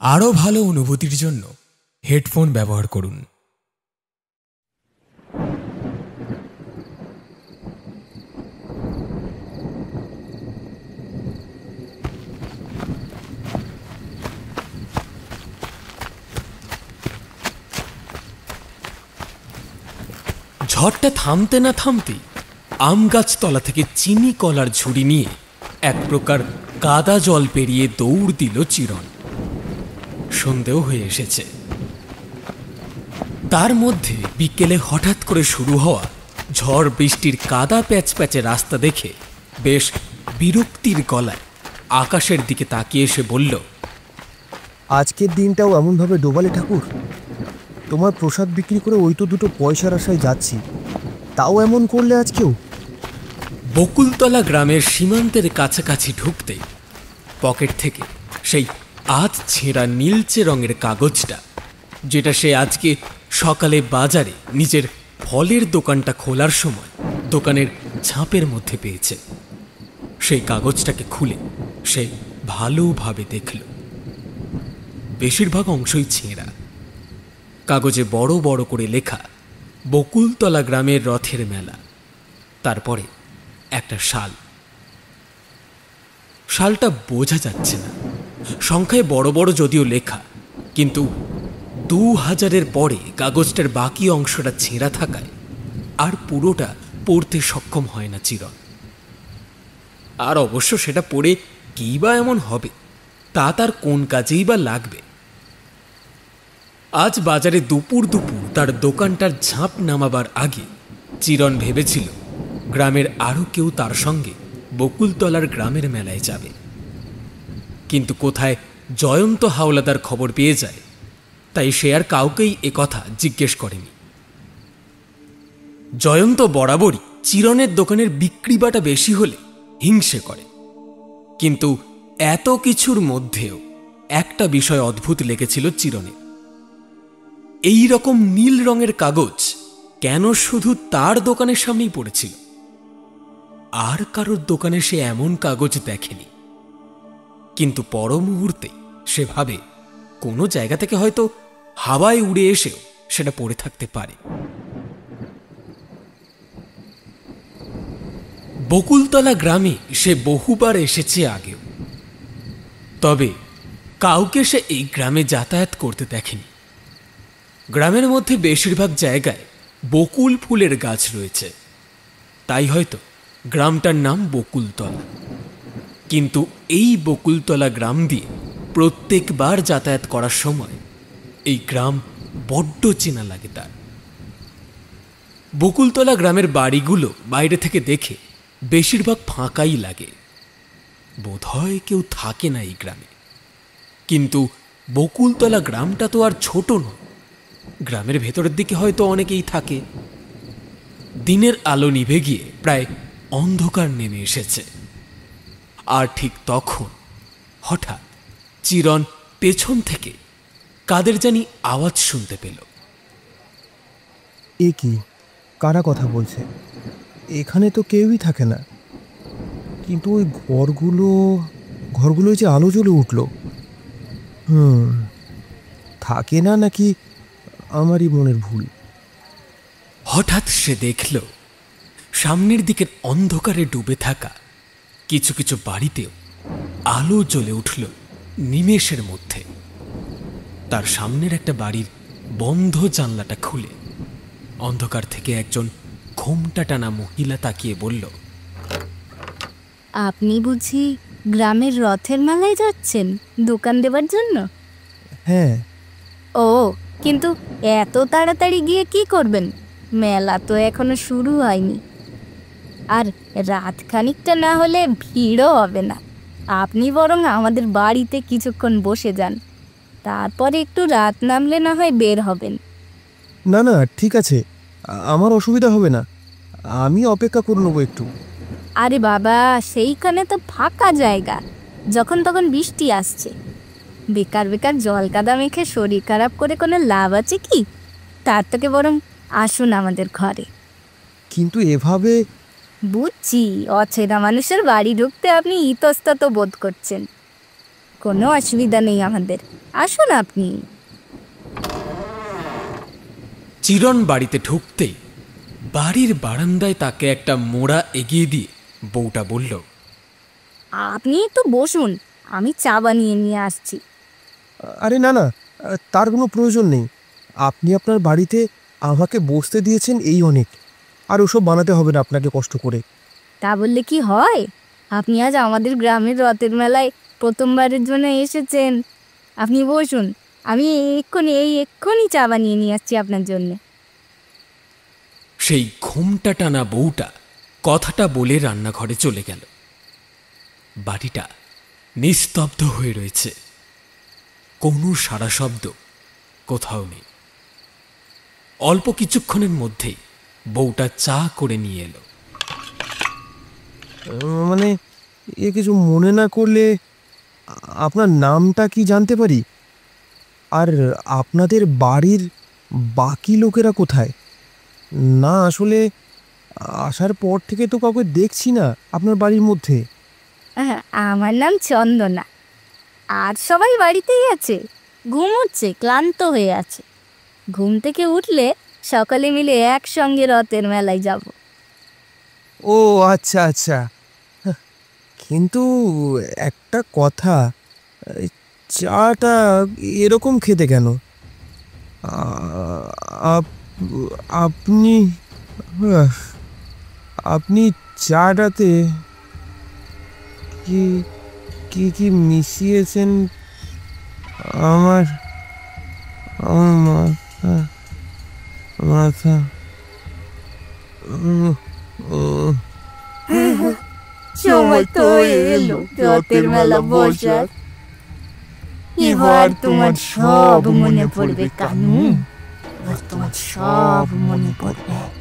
আরও ভালো অনুভূতির জন্য হেডফোন ব্যবহার করুন। ঝড়টা থামতে না থামতেই আম গাছতলা থেকে চিনি কলার ঝুড়ি নিয়ে এক প্রকার কাদা জল পেরিয়ে দৌড় দিল চিরন। সন্ধেও হয়ে এসেছে। তার মধ্যে বিকেলে হঠাৎ করে শুরু হওয়া ঝড় বৃষ্টির কাদা প্যাচ প্যাচে রাস্তা দেখে বেশ বিরক্তির গলায় আকাশের দিকে তাকিয়ে এসে বলল, আজকের দিনটাও এমনভাবে ডোবালে ঠাকুর? তোমার প্রসাদ বিক্রি করে ওই তো দুটো পয়সার আশায় যাচ্ছি, তাও এমন করলে আজকেও? বকুলতলা গ্রামের সীমান্তের কাছাকাছি ঢুকতেই পকেট থেকে সেই আধ ছেঁড়া নীলচে রঙের কাগজটা, যেটা সে আজকে সকালে বাজারে নিজের ফলের দোকানটা খোলার সময় দোকানের ঝাঁপের মধ্যে পেয়েছে, সেই কাগজটাকে খুলে সে ভালোভাবে দেখল। বেশিরভাগ অংশই ছেঁড়া। কাগজে বড় বড় করে লেখা বকুলতলা গ্রামের রথের মেলা, তারপরে একটা শাল। শালটা বোঝা যাচ্ছে না, সংখ্যায় বড় বড় যদিও লেখা, কিন্তু 2000-এর পরে কাগজটার বাকি অংশটা ছেঁড়া থাকায় আর পুরোটা পড়তে সক্ষম হয় না চিরন। আর অবশ্য সেটা পড়ে কী বা এমন হবে, তা তার কোন কাজেই বা লাগবে? আজ বাজারে দুপুর দুপুর তার দোকানটার ঝাঁপ নামাবার আগে চিরন ভেবেছিল গ্রামের আরও কেউ তার সঙ্গে বকুলতলার গ্রামের মেলায় যাবে, কিন্তু কোথায় জয়ন্ত হাওলাদার খবর পেয়ে যায়, তাই সে আর কাউকেই একথা জিজ্ঞেস করেনি। জয়ন্ত বরাবরই চিরনের দোকানের বিক্রিবাটা বেশি হলে হিংসে করে, কিন্তু এত কিছুর মধ্যেও একটা বিষয় অদ্ভুত লেগেছিল চিরনের। এই রকম নীল রঙের কাগজ কেন শুধু তার দোকানের সামনেই পড়েছিল? আর কারোর দোকানে সে এমন কাগজ দেখেনি। কিন্তু পর মুহূর্তে সে ভাবে কোনো জায়গা থেকে হয়তো হাওয়ায় উড়ে এসেও সেটা পড়ে থাকতে পারে। বকুলতলা গ্রামে সে বহুবার এসেছে আগেও, তবে কাউকে সে এই গ্রামে যাতায়াত করতে দেখেনি। গ্রামের মধ্যে বেশিরভাগ জায়গায় বকুল ফুলের গাছ রয়েছে, তাই হয়তো গ্রামটার নাম বকুলতলা। কিন্তু এই বকুলতলা গ্রাম দিয়ে প্রত্যেকবার যাতায়াত করার সময় এই গ্রাম বড্ড চেনা লাগে তার। বকুলতলা গ্রামের বাড়িগুলো বাইরে থেকে দেখে বেশিরভাগ ফাঁকাই লাগে, বোধহয় কেউ থাকে না এই গ্রামে। কিন্তু বকুলতলা গ্রামটা তো আর ছোট নয়, গ্রামের ভেতরের দিকে হয়তো অনেকেই থাকে। দিনের আলো নিভে গিয়ে প্রায় অন্ধকার নেমে এসেছে, আর ঠিক তখন হঠাৎ চিরন পেছন থেকে কাদের জানি আওয়াজ শুনতে পেল। এ কি? কারা কথা বলছে? এখানে তো কেউই থাকে না, কিন্তু ওই ঘরগুলোয় যে আলো জ্বলে উঠল। থাকে না নাকি আমারই মনের ভুল? হঠাৎ সে দেখল সামনের দিকের অন্ধকারে ডুবে থাকা কিছু কিছু বাড়িতেও আলো জ্বলে উঠল নিমেষের মধ্যে। তার সামনের একটা বাড়ির বন্ধ জানলাটা খুলে অন্ধকার থেকে একজন ঘোমটা টানা মহিলা তাকিয়ে বলল, আপনি বুঝি গ্রামের রথের মেলায় যাচ্ছেন দোকান দেবার জন্য? হ্যাঁ। ও, কিন্তু এত তাড়াতাড়ি গিয়ে কি করবেন? মেলা তো এখনো শুরু হয়নি, আর রাত খানিকটা না হলে ভিড়ও হবে না। আপনি বরং আমাদের বাড়িতে কিছুক্ষণ বসে যান, তারপরে একটু রাত নামলে না হয় বের হবেন। না না, ঠিক আছে, আমার অসুবিধা হবে না, আমি অপেক্ষা করে নেবো একটু। আরে বাবা, সেইখানে তো ফাঁকা জায়গা, যখন তখন বৃষ্টি আসছে, বেকার বেকার জল কাদা মেখে শরীর খারাপ করে কোনো লাভ আছে কি? তার থেকে বরং আসুন আমাদের ঘরে। কিন্তু এভাবে? বুঝছি, অচেনা মানুষের বাড়ি ঢুকতে আপনি ইতস্তত বোধ করছেন, কোনো অসুবিধা নেই আমাদের, আসুন আপনি। চিরণ বাড়িতে ঢুকতেই বাড়ির বারান্দায় তাকে একটা মোড়া এগিয়ে দিয়ে বউটা বলল, আপনি একটু বসুন, আমি চা বানিয়ে নিয়ে আসছি। আরে না না, তার কোনো প্রয়োজন নেই। আপনি আপনার বাড়িতে আমাকে বসতে দিয়েছেন এই অনেক, আর ওসব বানাতে হবে না আপনাকে কষ্ট করে। তা বললে কি হয়? আপনি আজ আমাদের গ্রামের রথের মেলায় প্রথমবারের জন্য এসেছেন। আপনি বসুন, আমি এক্ষুনি চা বানিয়ে নিয়ে আসছি আপনার জন্য। সেই ঘুমটা টানা বউটা কথাটা বলে রান্নাঘরে চলে গেল। বাড়িটা নিস্তব্ধ হয়ে রয়েছে, কোনো সারা শব্দ কোথাও নেই। অল্প কিছুক্ষণের মধ্যেই বউটা চা করে নিয়ে এলো। মানে এ কিছু মনে না করলে আপনার নামটা কি জানতে পারি? আর আপনাদের বাড়ির বাকি লোকেরা কোথায়? না আসলে আসার পর থেকে তো কাউকে দেখছি না আপনার বাড়ির মধ্যে। আমার নাম চন্দনা। আর সবাই বাড়িতেই আছে, ঘুমোচ্ছে, ক্লান্ত হয়ে আছে। ঘুম থেকে উঠলে সকালে মিলে একসঙ্গে রথের মেলায় যাব। ও আচ্ছা আচ্ছা, কিন্তু একটা কথা, এই চাটা এরকম খেতে কেন? আপ- আপনি আপনি চাটাতে কি কি কি মিশিয়েছেন? আমার আমার মাথা মাথা উম, উম, সময় তো এলো রথের মেলা বসার। এবার তোমার সব মনে পড়বে কানু, এবার তোমার সব মনে পড়বে।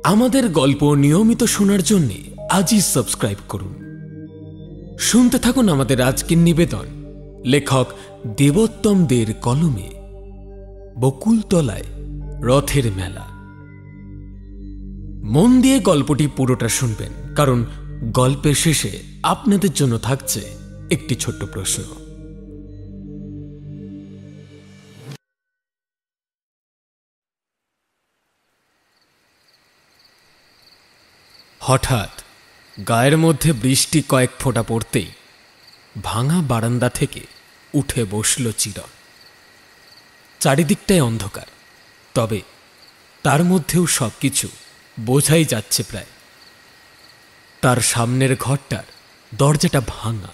আমাদের গল্প নিয়মিত শোনার জন্য আজই সাবস্ক্রাইব করুন। শুনতে থাকুন আমাদের আজকের নিবেদন, লেখক দেবোত্তম দের কলমে বকুলতলায় রথের মেলা। মন দিয়ে গল্পটি পুরোটা শুনবেন, কারণ গল্পের শেষে আপনাদের জন্য থাকছে একটি ছোট্ট প্রশ্ন। হঠাৎ গায়ের মধ্যে বৃষ্টি কয়েক ফোঁটা পড়তেই ভাঙা বারান্দা থেকে উঠে বসল চিরণ। চারিদিকটায় অন্ধকার, তবে তার মধ্যেও সবকিছু বোঝাই যাচ্ছে প্রায়। তার সামনের ঘরটার দরজাটা ভাঙা,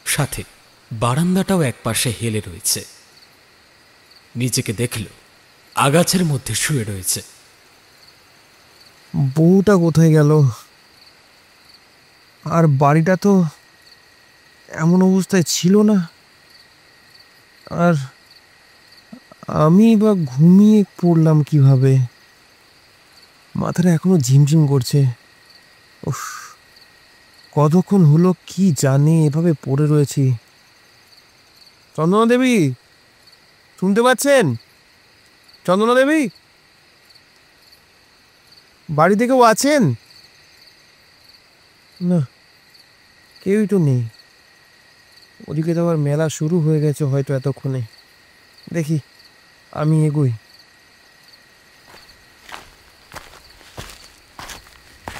সাথে বারান্দাটাও একপাশে হেলে রয়েছে। নিজেকে দেখল আগাছার মধ্যে শুয়ে রয়েছে। বউটা কোথায় গেল? আর বাড়িটা তো এমন অবস্থায় ছিল না। আর আমি বা ঘুমিয়ে পড়লাম কিভাবে? মাথাটা এখনো ঝিমঝিম করছে। উফ, কতক্ষণ হলো কি জানি এভাবে পড়ে রয়েছি। চন্দনা দেবী, শুনতে পাচ্ছেন? চন্দনা দেবী, বাড়িতে কেউ আছেন? না, কেউই তো নেই। ওদিকে তো আবার মেলা শুরু হয়ে গেছে হয়তো এতক্ষণে। দেখি আমি এগোই।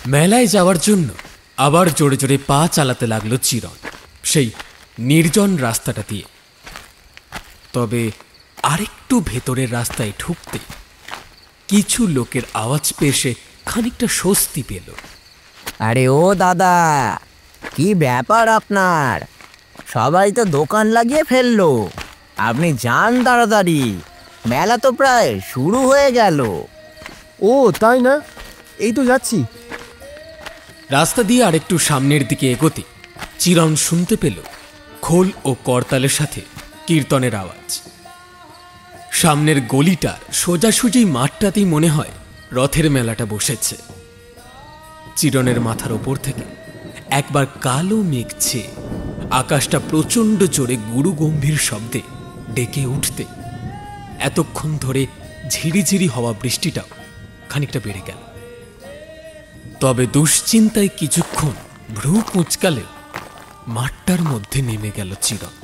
মেলায় যাওয়ার জন্য আবার জোরে জোরে পা চালাতে লাগলো চিরণ সেই নির্জন রাস্তাটা দিয়ে। তবে আরেকটু ভেতরের রাস্তায় ঢুকতে কিছু লোকের আওয়াজ পেয়ে সে খানিকটা স্বস্তি পেল। আরে ও দাদা, কি ব্যাপার আপনার? সবাই তো দোকান লাগিয়ে ফেললো, আপনি যান তাড়াতাড়ি, মেলা তো প্রায় শুরু হয়ে গেল। ও তাই না, এই তো যাচ্ছি। রাস্তা দিয়ে আরেকটু সামনের দিকে এগোতে চিরণ শুনতে পেল খোল ও করতালের সাথে কীর্তনের আওয়াজ। সামনের গলিটার সোজাসুজি মাঠটাতেই মনে হয় রথের মেলাটা বসেছে। চিরণের মাথার ওপর থেকে একবার কালো মেঘ ছেয়ে আকাশটা প্রচণ্ড জোরে গুরু গম্ভীর শব্দে ডেকে উঠতে এতক্ষণ ধরে ঝিরিঝিরি হওয়া বৃষ্টিটাও খানিকটা বেড়ে গেল। তবে দুশ্চিন্তায় কিছুক্ষণ ভ্রু কুঁচকালেও মাঠটার মধ্যে নেমে গেল চিরন।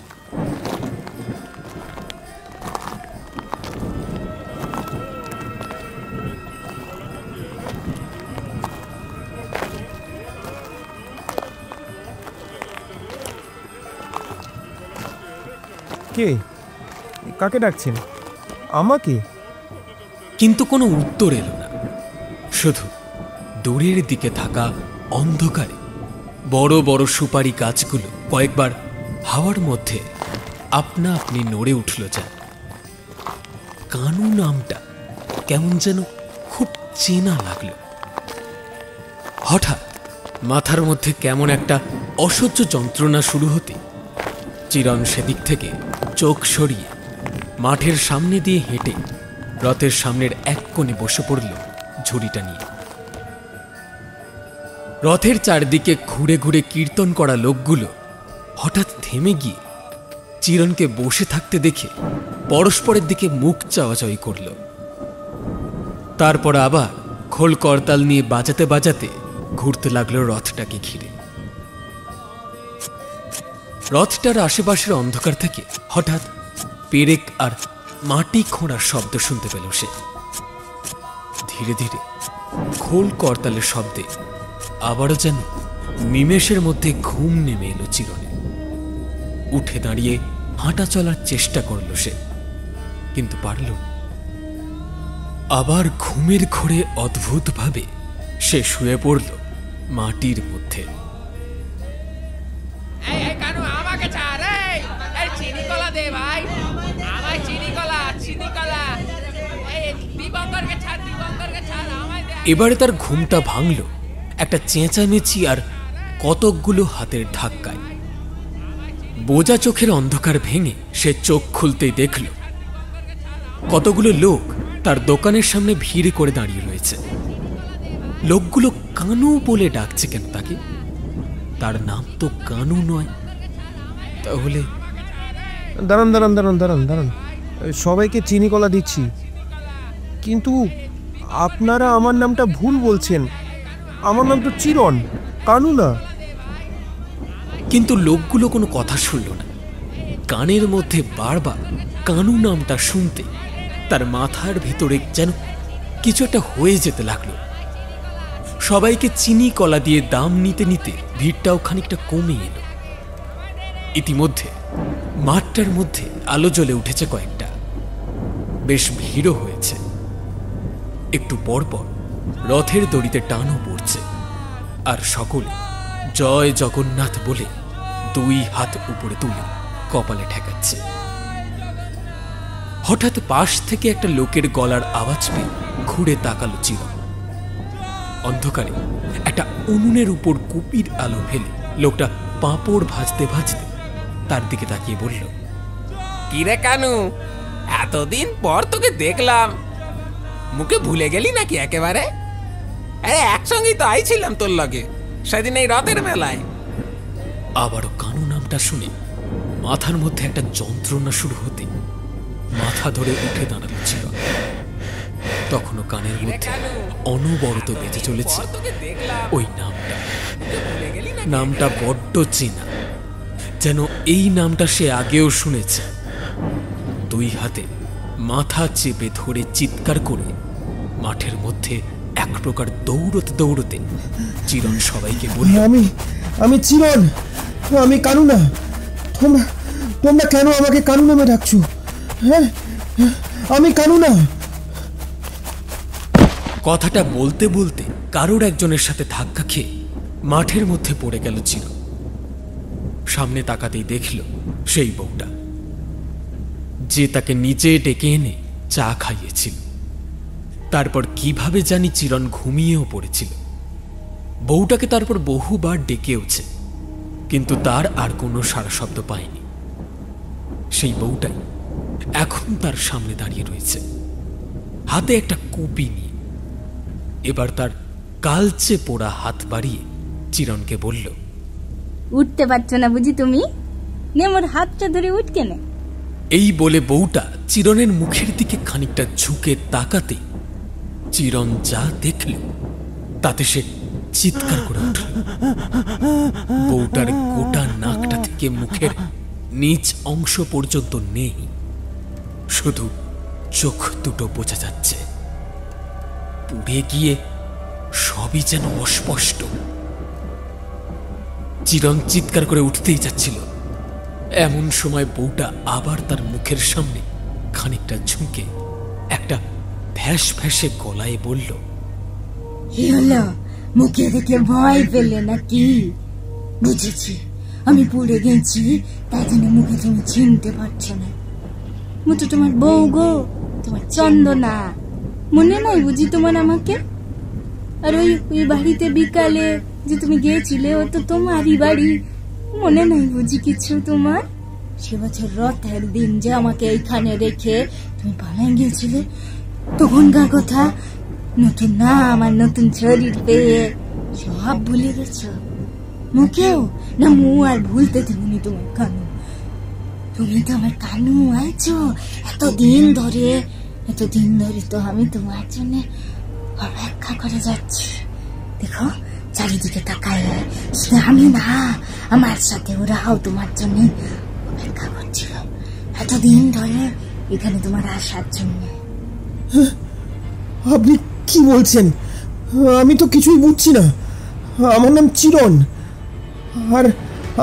কে? কাকে ডাকছেন? আমাকে? কিন্তু কোনো উত্তর এলো না। শুধু দূরের দিকে থাকা অন্ধকারে বড় বড় সুপারি গাছগুলো কয়েকবার হাওয়ার মধ্যে আপনা আপনি নড়ে উঠল। যেন কানু নামটা কেমন যেন খুব চেনা লাগলো। হঠাৎ মাথার মধ্যে কেমন একটা অসহ্য যন্ত্রণা শুরু হতে চিরন সেদিক থেকে চোখ সরিয়ে মাঠের সামনে দিয়ে হেঁটে রথের সামনের এক কোণে বসে পড়ল ঝুড়িটা নিয়ে। রথের চারদিকে ঘুরে ঘুরে কীর্তন করা লোকগুলো হঠাৎ থেমে গিয়ে চিরনকে বসে থাকতে দেখে পরস্পরের দিকে মুখ চাওয়াচাওয়ি করল। তারপর আবার খোল করতাল নিয়ে বাজাতে বাজাতে ঘুরতে লাগলো রথটাকে ঘিরে। রথটার আশেপাশের অন্ধকার থেকে হঠাৎ পেরেক আর মাটি খোঁড়ার শব্দ শুনতে পেল সে। ধীরে ধীরে খোল করতালের শব্দে আবারও যেন নিমেষের মধ্যে ঘুম নেমে এলো চিরনে। উঠে দাঁড়িয়ে হাঁটা চলার চেষ্টা করল সে, কিন্তু পারল না। আবার ঘুমের ঘোরে অদ্ভুতভাবে সে শুয়ে পড়ল মাটির মধ্যে। এবারে তার ঘুমটা ভাঙল একটা চেঁচামেচি আর কতকগুলো হাতের ধাক্কায়। বোঝা চোখের অন্ধকার ভেঙে সে চোখ খুলতেই দেখল কতগুলো লোক তার দোকানের সামনে ভিড় করে দাঁড়িয়ে রয়েছে। লোকগুলো কানু বলে ডাকছে কেন তাকে? তার নাম তো কানু নয়। তাহলে দাঁড়ান দাঁড়ান দাঁড়ান দাঁড়ান দাঁড়ান, সবাইকে চিনি কলা দিচ্ছি, কিন্তু আপনারা আমার নামটা ভুল বলছেন। আমার নাম তো চিরন, কানু না। কিন্তু লোকগুলো কোনো কথা শুনল না। কানের মধ্যে বারবার কানু নামটা শুনতে তার মাথার ভেতরে যেন কিছু একটা হয়ে যেতে লাগলো। সবাইকে চিনি কলা দিয়ে দাম নিতে নিতে ভিড়টাও খানিকটা কমে এলো। ইতিমধ্যে মাঠটার মধ্যে আলো জ্বলে উঠেছে কয়েকটা, বেশ ভিড়ও হয়েছে। একটু পরপর রথের দড়িতে টানও পড়ছে, আর সকলে জয় জগন্নাথ বলে দুই হাত উপরে তুলে কপালে ঠেকাচ্ছে। হঠাৎ পাশ থেকে একটা লোকের গলার আওয়াজ পেয়ে ঘুরে তাকালো চিরন। অন্ধকারে একটা উনুনের উপর কুপির আলো ফেলে লোকটা পাঁপড় ভাজতে ভাজতে তার দিকে তাকিয়ে বলল, কিরে কানু, এতদিন পর তোকে দেখলাম, মুখে ভুলে গেলি নাকি একেবারে? আরে একসঙ্গেই তো আইছিলাম তোর লগে সেদিন এই রথের মেলায়। আবারও কানু নামটা শুনে মাথার মধ্যে একটা যন্ত্রণা শুরু হতে মাথা ধরে উঠে দাঁড়ালো চিরন। তখনও কানের মধ্যে অনবরত বেজে চলেছে ওই নামটা। নামটা বড্ড চেনা, যেন এই নামটা সে আগেও শুনেছে। দুই হাতে মাথা চেপে ধরে চিৎকার করে মাঠের মধ্যে এক প্রকার দৌড়তে দৌড়তে চিরন সবাইকে বলল, আমি চিরন, আমি কানু না। তোমরা কেন আমাকে কানু নামে ডাকছো? হ্যাঁ, আমি কানু না। কথাটা বলতে বলতে কারোর একজনের সাথে ধাক্কা খেয়ে মাঠের মধ্যে পড়ে গেল চিরন। সামনে তাকাতেই দেখল সেই বউটা, যে তাকে নিচে ডেকে এনে চা খাইয়েছিল। তারপর কিভাবে জানি চিরন ঘুমিয়েও পড়েছিল। বউটাকে তারপর বহুবার ডেকেওছে, কিন্তু তার আর কোনো সাড়া শব্দ পায়নি। সেই বউটাই এখন তার সামনে দাঁড়িয়ে রয়েছে, হাতে একটা কুপি নিয়ে। এবার তার কালচে পোড়া হাত বাড়িয়ে চিরনকে বলল, উঠতে পারছো না বুঝি তুমি? নে মোর হাতটা ধরে উঠ কেনে। এই বলে বউটা চিরনের মুখের দিকে খানিকটা ঝুঁকে তাকাতে চিরন যা দেখল তাতে সে চিৎকার করে উঠল। বউটার গোটা নাকটা থেকে মুখের নিচ অংশ পর্যন্ত নেই, শুধু চোখ দুটো বোঝা যাচ্ছে। পুড়ে গিয়ে সবই যেন অস্পষ্ট। চিরন চিৎকার করে উঠতেই যাচ্ছিল, এমন সময় বউটা আবার তার মুখের সামনে খানিকটা ঝুঁকে একটা ফ্যাস ফ্যাসে গলায় বলল, কি হলো? মুখে দেখে ভয় পেলে নাকি? বুঝেছি, আমি পুড়ে গেছি, তাই জন্য মুখে তুমি চিনতে পারছো না। তো তোমার বউ গো, তোমার চন্দনা। মনে নাই বুঝি তোমার আমাকে? আর ওই বাড়িতে বিকালে যে তুমি গিয়েছিলে, ও তো তোমারই বাড়ি। মনে নাই বুঝি কিছু তোমার? সে বছর রথের দিন যে আমাকে এইখানে রেখে তুমি পালাই গিয়েছিলে, তখনকার কথা। নতুন নাম আর নতুন শরীর পেয়ে সব ভুলে গেছ? মুখেও না মু আর ভুলতে দেবনি তোমার কানু। তুমি তো আমার কানু আছো এতদিন ধরে। তো আমি তোমার জন্য অপেক্ষা করে যাচ্ছি। দেখো চারিদিকে তাকায়, শুধু আমি না, আমার সাথে ওরাও তোমার জন্য অপেক্ষা করছিল এতদিন ধরে এখানে তোমার আসার জন্য। আপনি কি বলছেন? আমি তো কিছুই বুঝছি না। আমার নাম চিরন, আর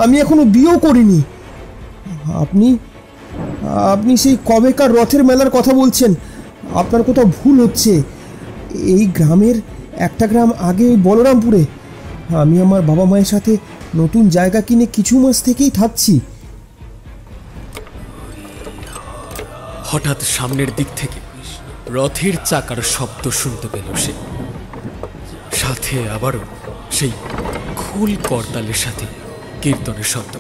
আমি এখনো বিয়েও করিনি। আপনি আপনি সেই কবেকার রথের মেলার কথা বলছেন। আপনার কোথাও ভুল হচ্ছে। এই গ্রামের একটা গ্রাম আগে বলরামপুরে আমি আমার বাবা মায়ের সাথে নতুন জায়গা কিনে কিছু মাস থেকেই থাকছি। হঠাৎ সামনের দিক থেকে রথের চাকার শব্দ শুনতে পেল সে, সাথে আবারও সেই খোল করতালের সাথে কীর্তনের শব্দ।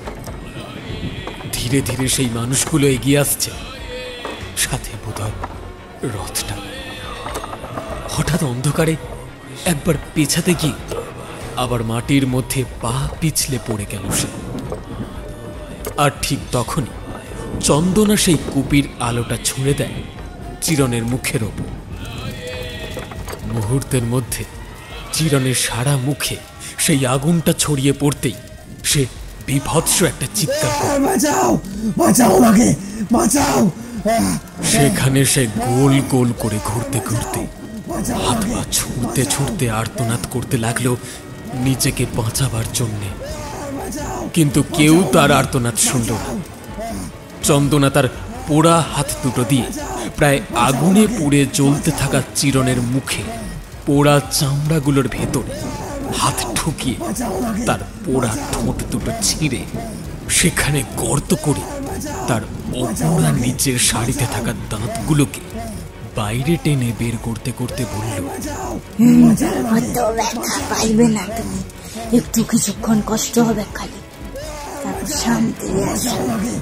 ধীরে ধীরে সেই মানুষগুলো এগিয়ে আসছে, সাথে বোধহয় রথটা। হঠাৎ অন্ধকারে একবার পেছাতে গিয়ে আবার মাটির মধ্যে পা পিছলে পড়ে গেল সে। আর ঠিক তখনই চন্দনা সেই কুপির আলোটা ছুঁড়ে দেয় চিরনের মুখের ওপর। মুহূর্তের মধ্যে চিরনের সারা মুখে সেই আগুনটা ছড়িয়ে পড়তেই সে বিভৎস একটা চিৎকার করে, বাঁচাও, বাঁচাও আমাকে, বাঁচাও। সেখানে সে গোল গোল করে ঘুরতে ঘুরতে হাত পা ছুঁড়তে ছুঁড়তে আর্তনাদ করতে লাগলো নিজেকে বাঁচাবার জন্যে। কিন্তু কেউ তার আর্তনাদ শুনল না। চন্দনা তার পোড়া হাত দুটো দিয়ে প্রায় আগুনে পুড়ে জ্বলতে থাকা চিরনের মুখে পোড়া চামড়াগুলোর ভেতর হাত ঠুকিয়ে তার পোড়া ঠোঁট দুটো ছিঁড়ে সেখানে গর্ত করে তার অপোড়া নিচের শাড়িতে থাকা দাঁতগুলোকে বাইরে টেনে বের করতে করতে বলল, অত ব্যথা পাইবে না তুমি, একটু কিছুক্ষণ কষ্ট হবে খালি, তারপর শান্তি আসবে,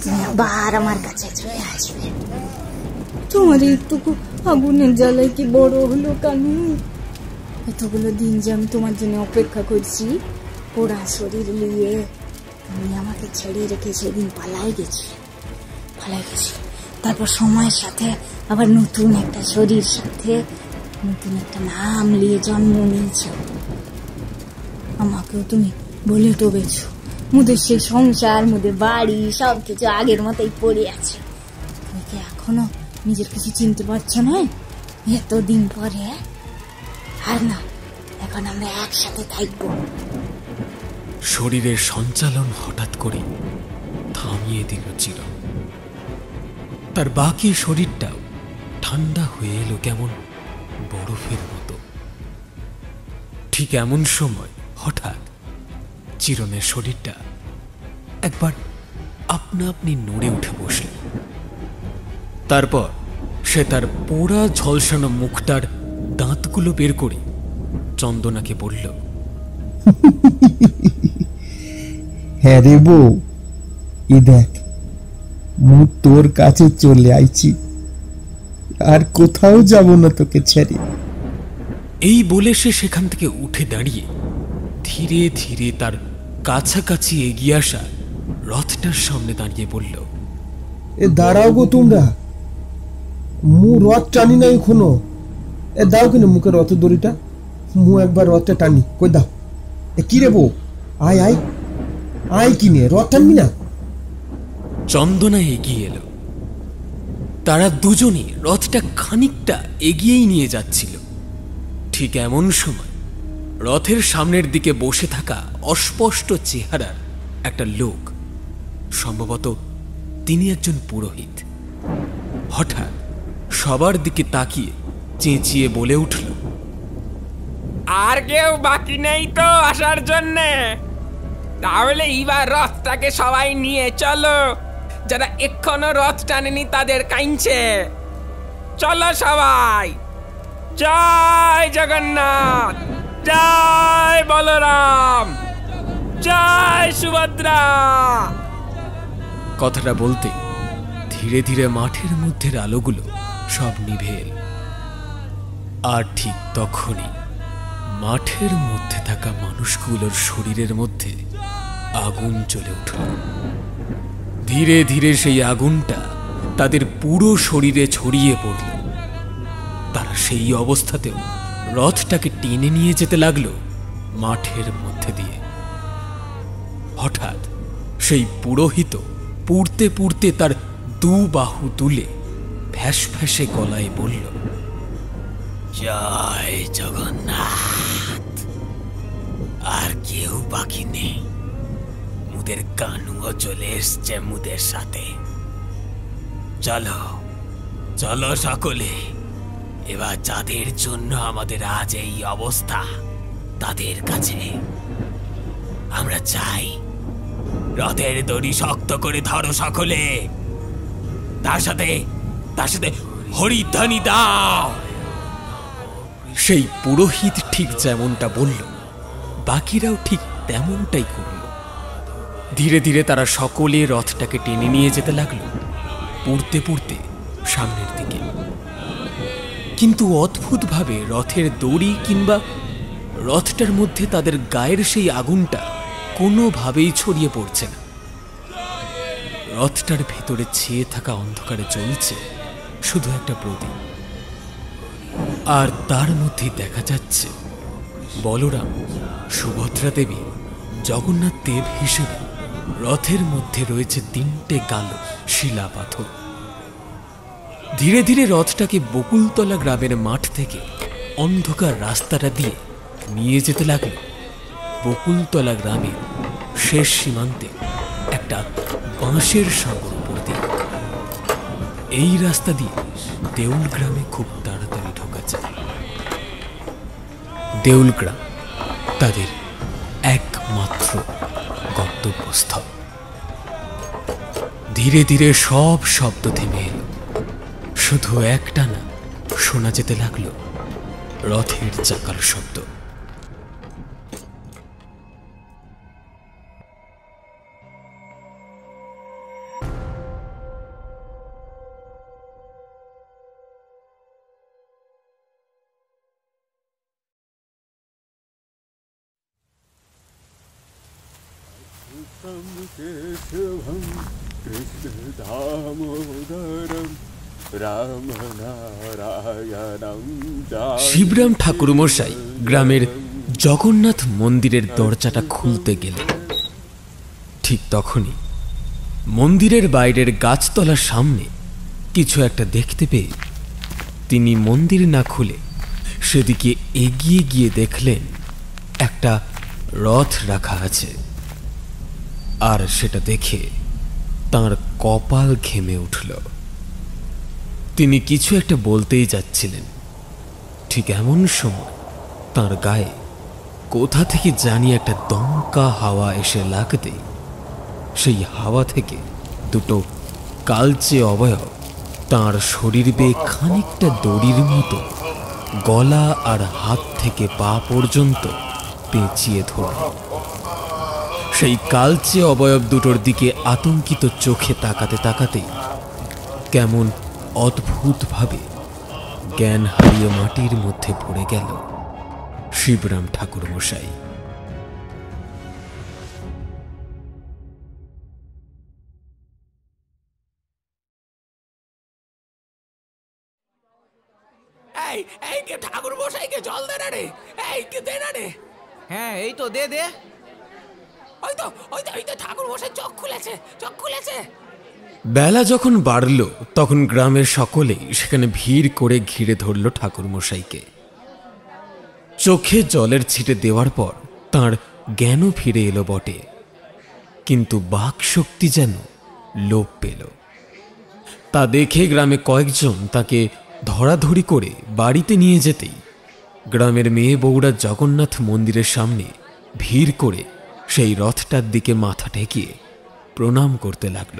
তুমি আবার আমার কাছে চলে আসবে। তোমার একটুকু আগুনের জ্বালায় কি বড় হলো কানু? এতগুলো দিন যে আমি তোমার জন্য অপেক্ষা করছি, পোড়া শরীর নিয়ে তুমি আমাকে ছেড়ে রেখে সেদিন পালাই গেছি। তারপর সময়ের সাথে আবার নতুন একটা শরীর সাথে নতুন একটা নাম নিয়ে জন্ম নিয়েছ। আমাকেও তুমি বলে টবেছ, মুদের সে সংসার, মুদের বাড়ি সবকিছু আগের মতোই পড়ে আছে। তুমি কি এখনো নিজের কিছু চিনতে পারছো না এতদিন পরে? আর না, এখন আমরা একসাথে থাকবো। শরীরের সঞ্চালন হঠাৎ করে থামিয়ে দিল চিরন। তার বাকি শরীরটাও ঠান্ডা হয়ে এলো কেমন বরফের মতো। ঠিক এমন সময় হঠাৎ চিরনের শরীরটা একবার আপনা আপনি নড়ে উঠে বসল। তারপর সে তার পোড়া ঝলসানো মুখটার দাঁতগুলো বের করে চন্দনাকে বলল, হ্যাঁ রে বউ, এ দেখ, মু তোর কাছে চলে আইছি, আর কোথাও যাব না তোকে ছেড়ে। এই বলে সে সেখান থেকে উঠে দাঁড়িয়ে ধীরে ধীরে তার কাছাকাছি এগিয়ে আসা রথটার সামনে দাঁড়িয়ে বলল, এ দাঁড়াও গো তোমরা, মু রথ টানি নাই এখনো। এ দাও কিনে মুখে রথের দড়িটা, মু একবার রথটা টানি। কই দাও। এ কি রে বউ, আয় আয় আয়, কিনে রথ টানবি না? চন্দনা এগিয়ে এলো। তারা দুজনই রথটা খানিকটা এগিয়েই নিয়ে যাচ্ছিল। ঠিক এমন সময় রথের সামনের দিকে বসে থাকা অস্পষ্ট চেহারার একটা লোক, সম্ভবত তিনি একজন পুরোহিত, হঠাৎ সবার দিকে তাকিয়ে চেঁচিয়ে বলে উঠল, আর কেউ বাকি নেই তো আসার জন্যে? তাহলে এবার রথটাকে সবাই নিয়ে চলো, যারা এখনো রথ টানেনি তাদের কাইনছে। চলো সবাই। জয় জগন্নাথ, জয় বলরাম, জয় সুভদ্রা। কথাটা বলতে ধীরে ধীরে মাঠের মধ্যের আলোগুলো সব নিভে এল। আর ঠিক তখনই মাঠের মধ্যে থাকা মানুষগুলোর শরীরের মধ্যে আগুন জ্বলে উঠল। ধীরে ধীরে সেই আগুনটা তাদের পুরো শরীরে ছড়িয়ে পড়ল। তারা সেই অবস্থাতেও রথটাকে টেনে নিয়ে যেতে লাগলো মাঠের মধ্যে দিয়ে। হঠাৎ সেই পুরোহিত পুড়তে পুড়তে তার দু বাহু তুলে ফ্যাস ফ্যাসে গলায় বলল, জয় জগন্নাথ। আর কেউ বাকি নেই, মুদের কানুও চলে এসছে মুদের সাথে। চলো চলো সকলে, এবার যাদের জন্য আমাদের আজ এই অবস্থা তাদের কাছে। আমরা চাই রথের দড়ি শক্ত করে ধরো সকলে, তার সাথে হরিধ্বনি দাও। সেই পুরোহিত ঠিক যেমনটা বলল, বাকিরাও ঠিক তেমনটাই করল। ধীরে ধীরে তারা সকলে রথটাকে টেনে নিয়ে যেতে লাগলো পুড়তে পুড়তে সামনের দিকে। কিন্তু অদ্ভুতভাবে রথের দড়ি কিংবা রথটার মধ্যে তাদের গায়ের সেই আগুনটা কোনোভাবেই ছড়িয়ে পড়ছে না। রথটার ভেতরে ছেয়ে থাকা অন্ধকারে জ্বলছে শুধু একটা প্রদীপ, আর তার মধ্যে দেখা যাচ্ছে বলরাম, সুভদ্রা দেবী, জগন্নাথ দেব হিসেবে রথের মধ্যে রয়েছে 3টে কালো শিলা পাথর। ধীরে ধীরে রথটাকে বকুলতলা গ্রামের মাঠ থেকে অন্ধকার রাস্তাটা দিয়ে নিয়ে যেতে লাগলো বকুলতলা গ্রামের শেষ সীমান্তে একটা বাঁশের সাগর উপর দিয়ে। এই রাস্তা দিয়ে দেউল গ্রামে খুব তাড়াতাড়ি ঢোকা যায়। দেউল গ্রাম তাদের একমাত্র গন্তব্যস্থল। ধীরে ধীরে সব শব্দ থেমে এলো, শুধু একটানা শোনা যেতে লাগলো রথের চাকার শব্দ। केशवं कृष्णदामोदरं रामनारायणं। শিবরাম ঠাকুরমশাই গ্রামের জগন্নাথ মন্দিরের দরজাটা খুলতে গেলেন। ঠিক তখনই মন্দিরের বাইরের গাছতলার সামনে কিছু একটা দেখতে পেয়ে তিনি মন্দির না খুলে সেদিকে এগিয়ে গিয়ে দেখলেন একটা রথ রাখা আছে। আর সেটা দেখে তাঁর কপাল ঘেমে উঠল। তিনি কিছু একটা বলতেই যাচ্ছিলেন, ঠিক এমন সময় তাঁর গায়ে কোথা থেকে জানি একটা দমকা হাওয়া এসে লাগতেই সেই হাওয়া থেকে দুটো কালচে অবয়ব তাঁর শরীর বেয়ে খানিকটা দড়ির মতো গলা আর হাত থেকে পা পর্যন্ত পেঁচিয়ে ধরল। সেই কালচে অবয়ব দুটোর দিকে আতঙ্কিত চোখে তাকাতে তাকাতেই কেমন অদ্ভুতভাবে জ্ঞান হারিয়ে মাটির মধ্যে পড়ে গেল শিবরাম ঠাকুরমশাই। ঠাকুর মশাইকে জল দে না রে, এই কে দে না রে। হ্যাঁ এই তো দে দে। ওই তো ওই তো ওই তো ঠাকুর মশাই চোখ খুলেছে, চোখ খুলেছে। বেলা যখন বাড়ল তখন গ্রামের সকলেই সেখানে ভিড় করে ঘিরে ধরল ঠাকুর মশাইকে। চোখে জলের ছিটে দেওয়ার পর তাঁর জ্ঞানও ফিরে এলো বটে, কিন্তু বাক শক্তি যেন লোপ পেল। তা দেখে গ্রামে কয়েকজন তাকে ধরাধরি করে বাড়িতে নিয়ে যেতেই গ্রামের মেয়ে বউরা জগন্নাথ মন্দিরের সামনে ভিড় করে সেই রথটার দিকে মাথা ঠেকিয়ে প্রণাম করতে লাগল।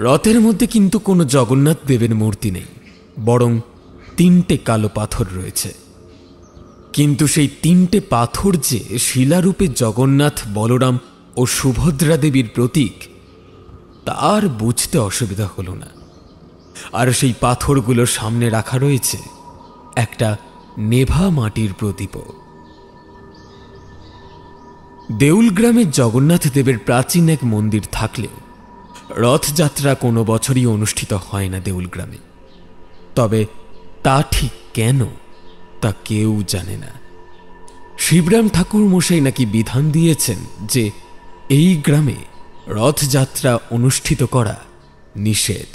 রথের মধ্যে কিন্তু কোনো জগন্নাথ দেবের মূর্তি নেই, বরং 3টে কালো পাথর রয়েছে। কিন্তু সেই 3টে পাথর যে শিলারূপে জগন্নাথ, বলরাম ও সুভদ্রা দেবীর প্রতীক তার বুঝতে অসুবিধা হলো না। আর সেই পাথরগুলোর সামনে রাখা রয়েছে একটা নেভা মাটির প্রদীপও। দেউল গ্রামের জগন্নাথ দেবের প্রাচীন এক মন্দির থাকলেও রথযাত্রা কোনো বছরই অনুষ্ঠিত হয় না দেউল গ্রামে। তবে তা ঠিক কেন তা কেউ জানে না। শিবরাম ঠাকুর মশাই নাকি বিধান দিয়েছেন যে এই গ্রামে রথযাত্রা অনুষ্ঠিত করা নিষেধ।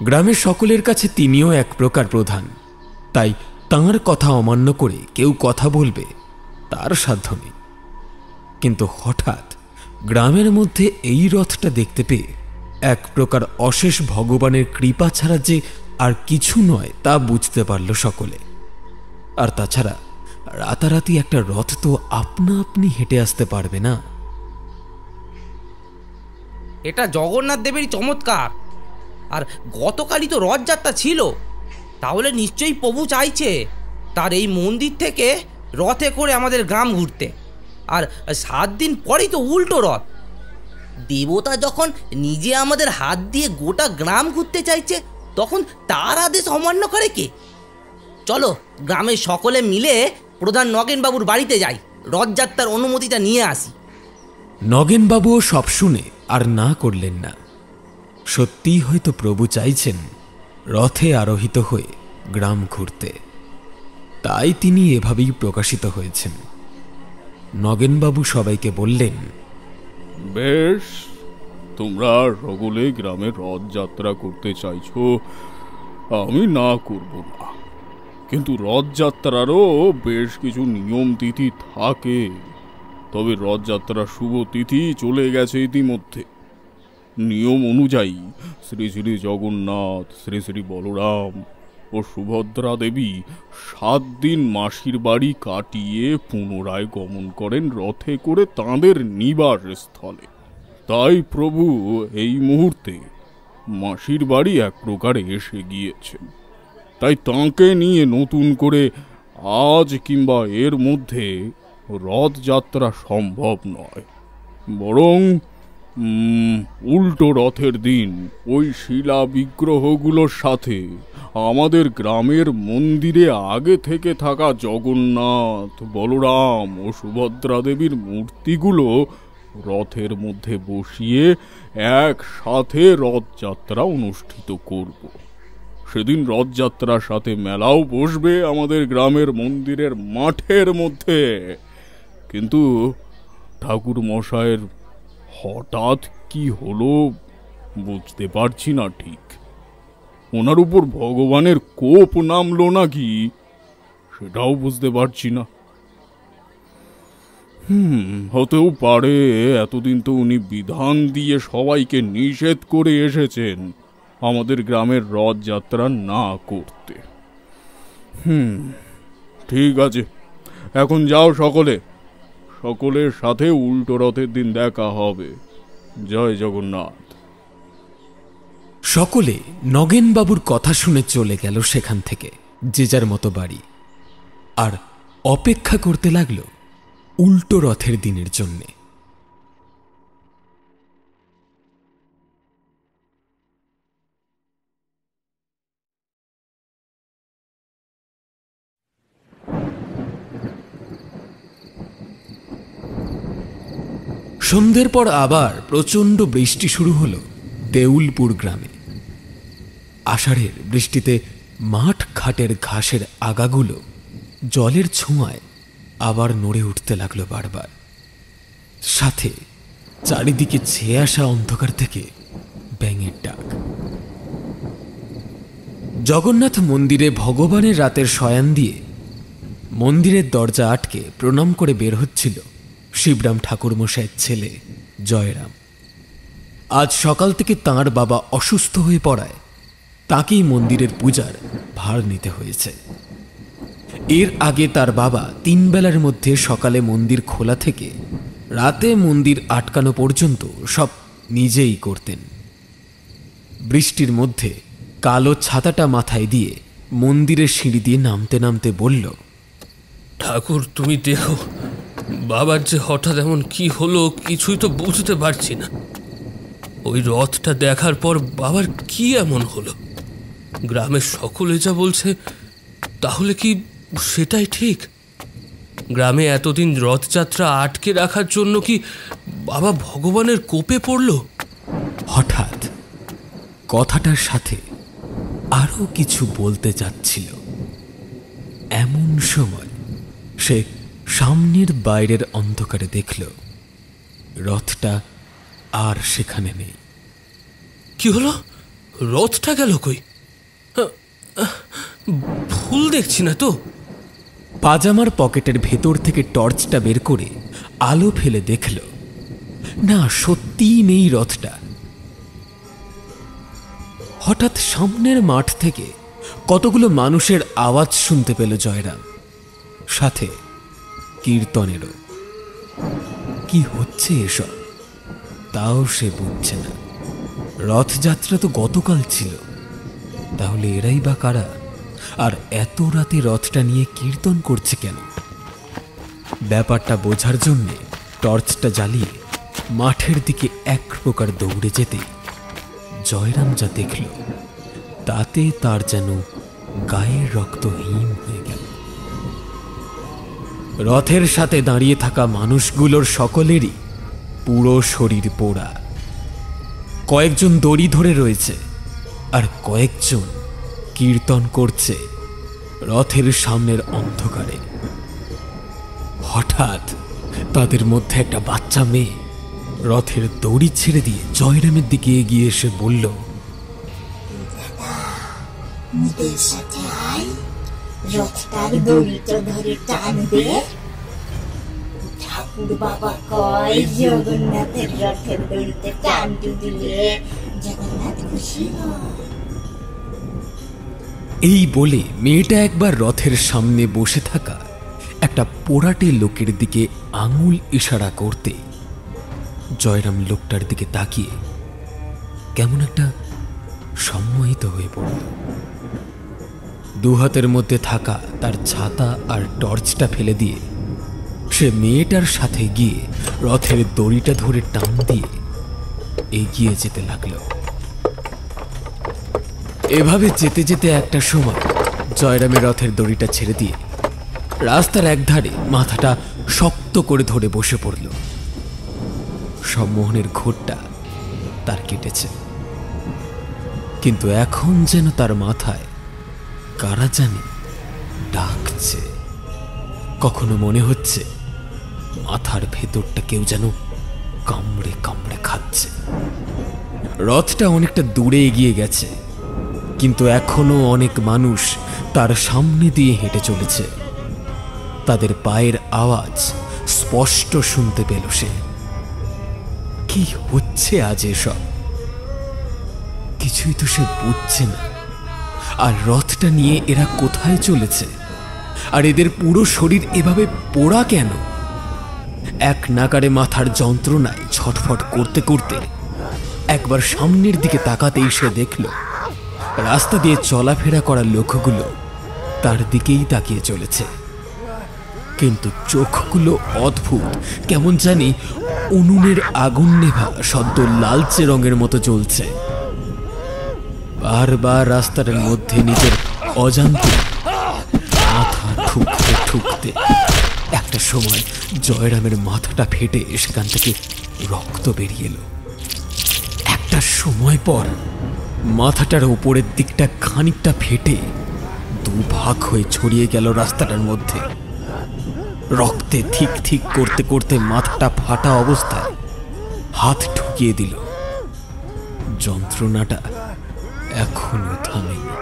গ্রামের সকলের কাছে তিনিও এক প্রকার প্রধান, তাই তাঁর কথা অমান্য করে কেউ কথা বলবে তার সাধ্য নেই। কিন্তু হঠাৎ গ্রামের মধ্যে এই রথটা দেখতে পেয়ে এক প্রকার অশেষ ভগবানের কৃপা ছাড়া যে আর কিছু নয় তা বুঝতে পারল সকলে। আর তাছাড়া রাতারাতি একটা রথ তো আপনা আপনি হেঁটে আসতে পারবে না। এটা জগন্নাথ দেবেরই চমৎকার। আর গতকালই তো রথযাত্রা ছিল, তাহলে নিশ্চয়ই প্রভু চাইছে তার এই মন্দির থেকে রথে করে আমাদের গ্রাম ঘুরতে। আর 7 দিন পরেই তো উল্টো রথ। দেবতা যখন নিজে আমাদের হাত দিয়ে গোটা গ্রাম ঘুরতে চাইছে, তখন তার আদেশ অমান্য করে কে? চলো গ্রামের সকলে মিলে প্রধান নগেনবাবুর বাড়িতে যাই, রথযাত্রার অনুমতিটা নিয়ে আসি। নগেনবাবুও সব শুনে আর না করলেন না। সত্যিই হয়তো প্রভু চাইছেন রথে আরোহিত হয়ে গ্রাম ঘুরতে, তাই তিনি এভাবেই প্রকাশিত হয়েছেন। নগেনবাবু সবাইকে বললেন, বেশ, তোমরা সকলে গ্রামের রথযাত্রা করতে চাইছো, আমি না করব না। কিন্তু রথযাত্রারও বেশ কিছু নিয়ম তিথি থাকে। তবে রথযাত্রার শুভ তিথি চলে গেছে ইতিমধ্যে। নিয়ম অনুযায়ী শ্রী শ্রী জগন্নাথ, শ্রী শ্রী বলরাম ও সুভদ্রা দেবী 7 দিন মাসির বাড়ি কাটিয়ে পুনরায় গমন করেন রথে করে তাঁদের নিবাস স্থলে। তাই প্রভু এই মুহূর্তে মাসির বাড়ি এক প্রকারে এসে গিয়েছেন। তাই তাঁকে নিয়ে নতুন করে আজ কিংবা এর মধ্যে রথযাত্রা সম্ভব নয়। বরং উল্টো রথের দিন ওই শিলা বিগ্রহগুলোর সাথে আমাদের গ্রামের মন্দিরে আগে থেকে থাকা জগন্নাথ, বলরাম ও সুভদ্রা দেবীর মূর্তিগুলো রথের মধ্যে বসিয়ে একসাথে রথযাত্রা অনুষ্ঠিত করব। সেদিন রথযাত্রার সাথে মেলাও বসবে আমাদের গ্রামের মন্দিরের মাঠের মধ্যে। কিন্তু ঠাকুর মশায়ের হঠাৎ কি হলো বুঝতে পারছি না ঠিক। ওনার উপর ভগবানের কোপ নামলো নাকি সেটাও বুঝতে পারছি না। হতেও পারে এতদিন তো উনি বিধান দিয়ে সবাইকে নিষেধ করে এসেছেন আমাদের গ্রামের রথযাত্রা না করতে। ঠিক আছে, এখন যাও সকলে, সকলের সাথে উল্টো রথের দিন দেখা হবে। জয় জগন্নাথ। সকলে নগেনবাবুর কথা শুনে চলে গেল সেখান থেকে যে যার মতো বাড়ি, আর অপেক্ষা করতে লাগলো উল্টো রথের দিনের জন্যে। সন্ধ্যের পর আবার প্রচণ্ড বৃষ্টি শুরু হলো দেউলপুর গ্রামে। আষাঢ়ের বৃষ্টিতে মাঠ ঘাটের ঘাসের আগাগুলো জলের ছোঁয়ায় আবার নড়ে উঠতে লাগলো বারবার। সাথে চারিদিকে ছেয়ে আসা অন্ধকার থেকে ব্যাঙের ডাক। জগন্নাথ মন্দিরে ভগবানের রাতের শয়ান দিয়ে মন্দিরের দরজা আটকে প্রণাম করে বের হচ্ছিল শিবরাম ঠাকুরমশাইয়ের ছেলে জয়রাম। আজ সকাল থেকে তাঁর বাবা অসুস্থ হয়ে পড়ায় তাকেই মন্দিরের পূজার ভার নিতে হয়েছে। এর আগে তার বাবা 3 বেলার মধ্যে সকালে মন্দির খোলা থেকে রাতে মন্দির আটকানো পর্যন্ত সব নিজেই করতেন। বৃষ্টির মধ্যে কালো ছাতাটা মাথায় দিয়ে মন্দিরের সিঁড়ি দিয়ে নামতে নামতে বলল, ঠাকুর তুমি দেখো, বাবার যে হঠাৎ এমন কি হলো কিছুই তো বুঝতে পারছি না। ওই রথটা দেখার পর বাবার কি এমন হলো? গ্রামের সকলে যা বলছে তাহলে কি সেটাই ঠিক? গ্রামে এতদিন রথযাত্রা আটকে রাখার জন্য কি বাবা ভগবানের কোপে পড়ল? হঠাৎ কথাটার সাথে আরো কিছু বলতে যাচ্ছিল। এমন সময় সে সামনের বাইরের অন্ধকারে দেখল রথটা আর সেখানে নেই। কি হলো? রথটা গেল কই? ভুল দেখছি না তো? পাজামার পকেটের ভেতর থেকে টর্চটা বের করে আলো ফেলে দেখল, না, সত্যিই নেই রথটা। হঠাৎ সামনের মাঠ থেকে কতগুলো মানুষের আওয়াজ শুনতে পেল জয়রাম, সাথে কীর্তনেরও। কি হচ্ছে এসব তাও সে বুঝছে না। রথযাত্রা তো গতকাল ছিল, তাহলে এরাই বা কারা? আর এত রাতে রথটা নিয়ে কীর্তন করছে কেন? ব্যাপারটা বোঝার জন্যে টর্চটা জ্বালিয়ে মাঠের দিকে এক প্রকার দৌড়ে যেতে জয়রাম যা দেখল তাতে তার যেন গায়ের রক্ত হিম হয়ে গেল। রথের সাথে দাঁড়িয়ে থাকা মানুষগুলোর সকলেরই পুরো শরীর পোড়া। কয়েকজন দড়ি ধরে রয়েছে আর কয়েকজন কীর্তন করছে রথের সামনের অন্ধকারে। হঠাৎ তাদের মধ্যে একটা বাচ্চা মেয়ে রথের দড়ি ছেড়ে দিয়ে জয়রামের দিকে এগিয়ে এসে বলল, রথটার দড়িটা ধরে টানবে। ঠাকুর বাবা কয় জগন্নাথের রথের দড়িতে টানতে দিলে জগন্নাথ খুশি হয়। এই বলে মেয়েটা একবার রথের সামনে বসে থাকা একটা পোড়াটে লোকের দিকে আঙুল ইশারা করতে জয়রাম লোকটার দিকে তাকিয়ে কেমন একটা সম্মোহিত হয়ে পড়ল। দুহাতের মধ্যে থাকা তার ছাতা আর টর্চটা ফেলে দিয়ে সে মেয়েটার সাথে গিয়ে রথের দড়িটা ধরে টান দিয়ে এগিয়ে যেতে লাগলো। এভাবে যেতে যেতে একটা সময় জয়রামের রথের দড়িটা ছেড়ে দিয়ে রাস্তার একধারে মাথাটা শক্ত করে ধরে বসে পড়ল। সম্মোহনের ঘোরটা তার কেটেছে, কিন্তু এখন যেন তার মাথায় কারা জানি ডাকছে। কখনো মনে হচ্ছে মাথার ভেতরটা কেউ যেন কামড়ে কামড়ে খাচ্ছে। রথটা অনেকটা দূরে এগিয়ে গেছে, কিন্তু এখনো অনেক মানুষ তার সামনে দিয়ে হেঁটে চলেছে। তাদের পায়ের আওয়াজ স্পষ্ট শুনতে পেল সে। কি হচ্ছে আজ এসব? কিছুই তো সে বুঝছে না। আর রথটা নিয়ে এরা কোথায় চলেছে? আর এদের পুরো শরীর এভাবে পোড়া কেন? এক নাগারে মাথার যন্ত্রণায় ছটফট করতে করতে একবার সামনের দিকে তাকাতেই সে দেখল রাস্তা দিয়ে চলাফেরা করা লোকগুলো তার দিকেই তাকিয়ে চলেছে, কিন্তু চোখগুলো অদ্ভুত, কেমন জানি উনুনের আগুন নেভা সদ্য লালচে রঙের মতো জ্বলছে। বারবার রাস্তার মধ্যে নিজের অজান্তে মাথা ঠুকতে ঠুকতে একটা সময় জয়রামের মাথাটা ফেটে সেখান থেকে রক্ত বেরিয়ে এলো। এক একটা সময় পর মাথাটার উপরের দিকটা খানিকটা ফেটে দুভাগ হয়ে ছড়িয়ে গেল রাস্তাটার মধ্যে। রক্তে ঠিক ঠিক করতে করতে মাথাটা ফাটা অবস্থায় হাত ঢুকিয়ে দিল। যন্ত্রণাটা এখনো থামেনি।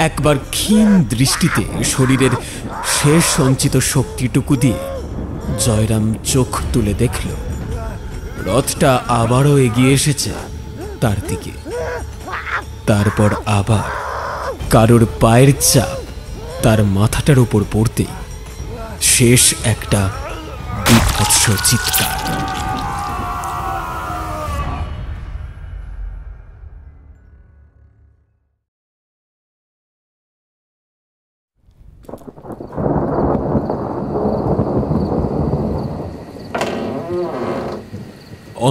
একবার ক্ষীণ দৃষ্টিতে শরীরের শেষ সঞ্চিত শক্তিটুকু দিয়ে জয়রাম চোখ তুলে দেখল রথটা আবারও এগিয়ে এসেছে তার দিকে। তারপর আবার কারোর পায়ের চাপ তার মাথাটার উপর পড়তেই শেষ একটা বিভৎস চিৎকার।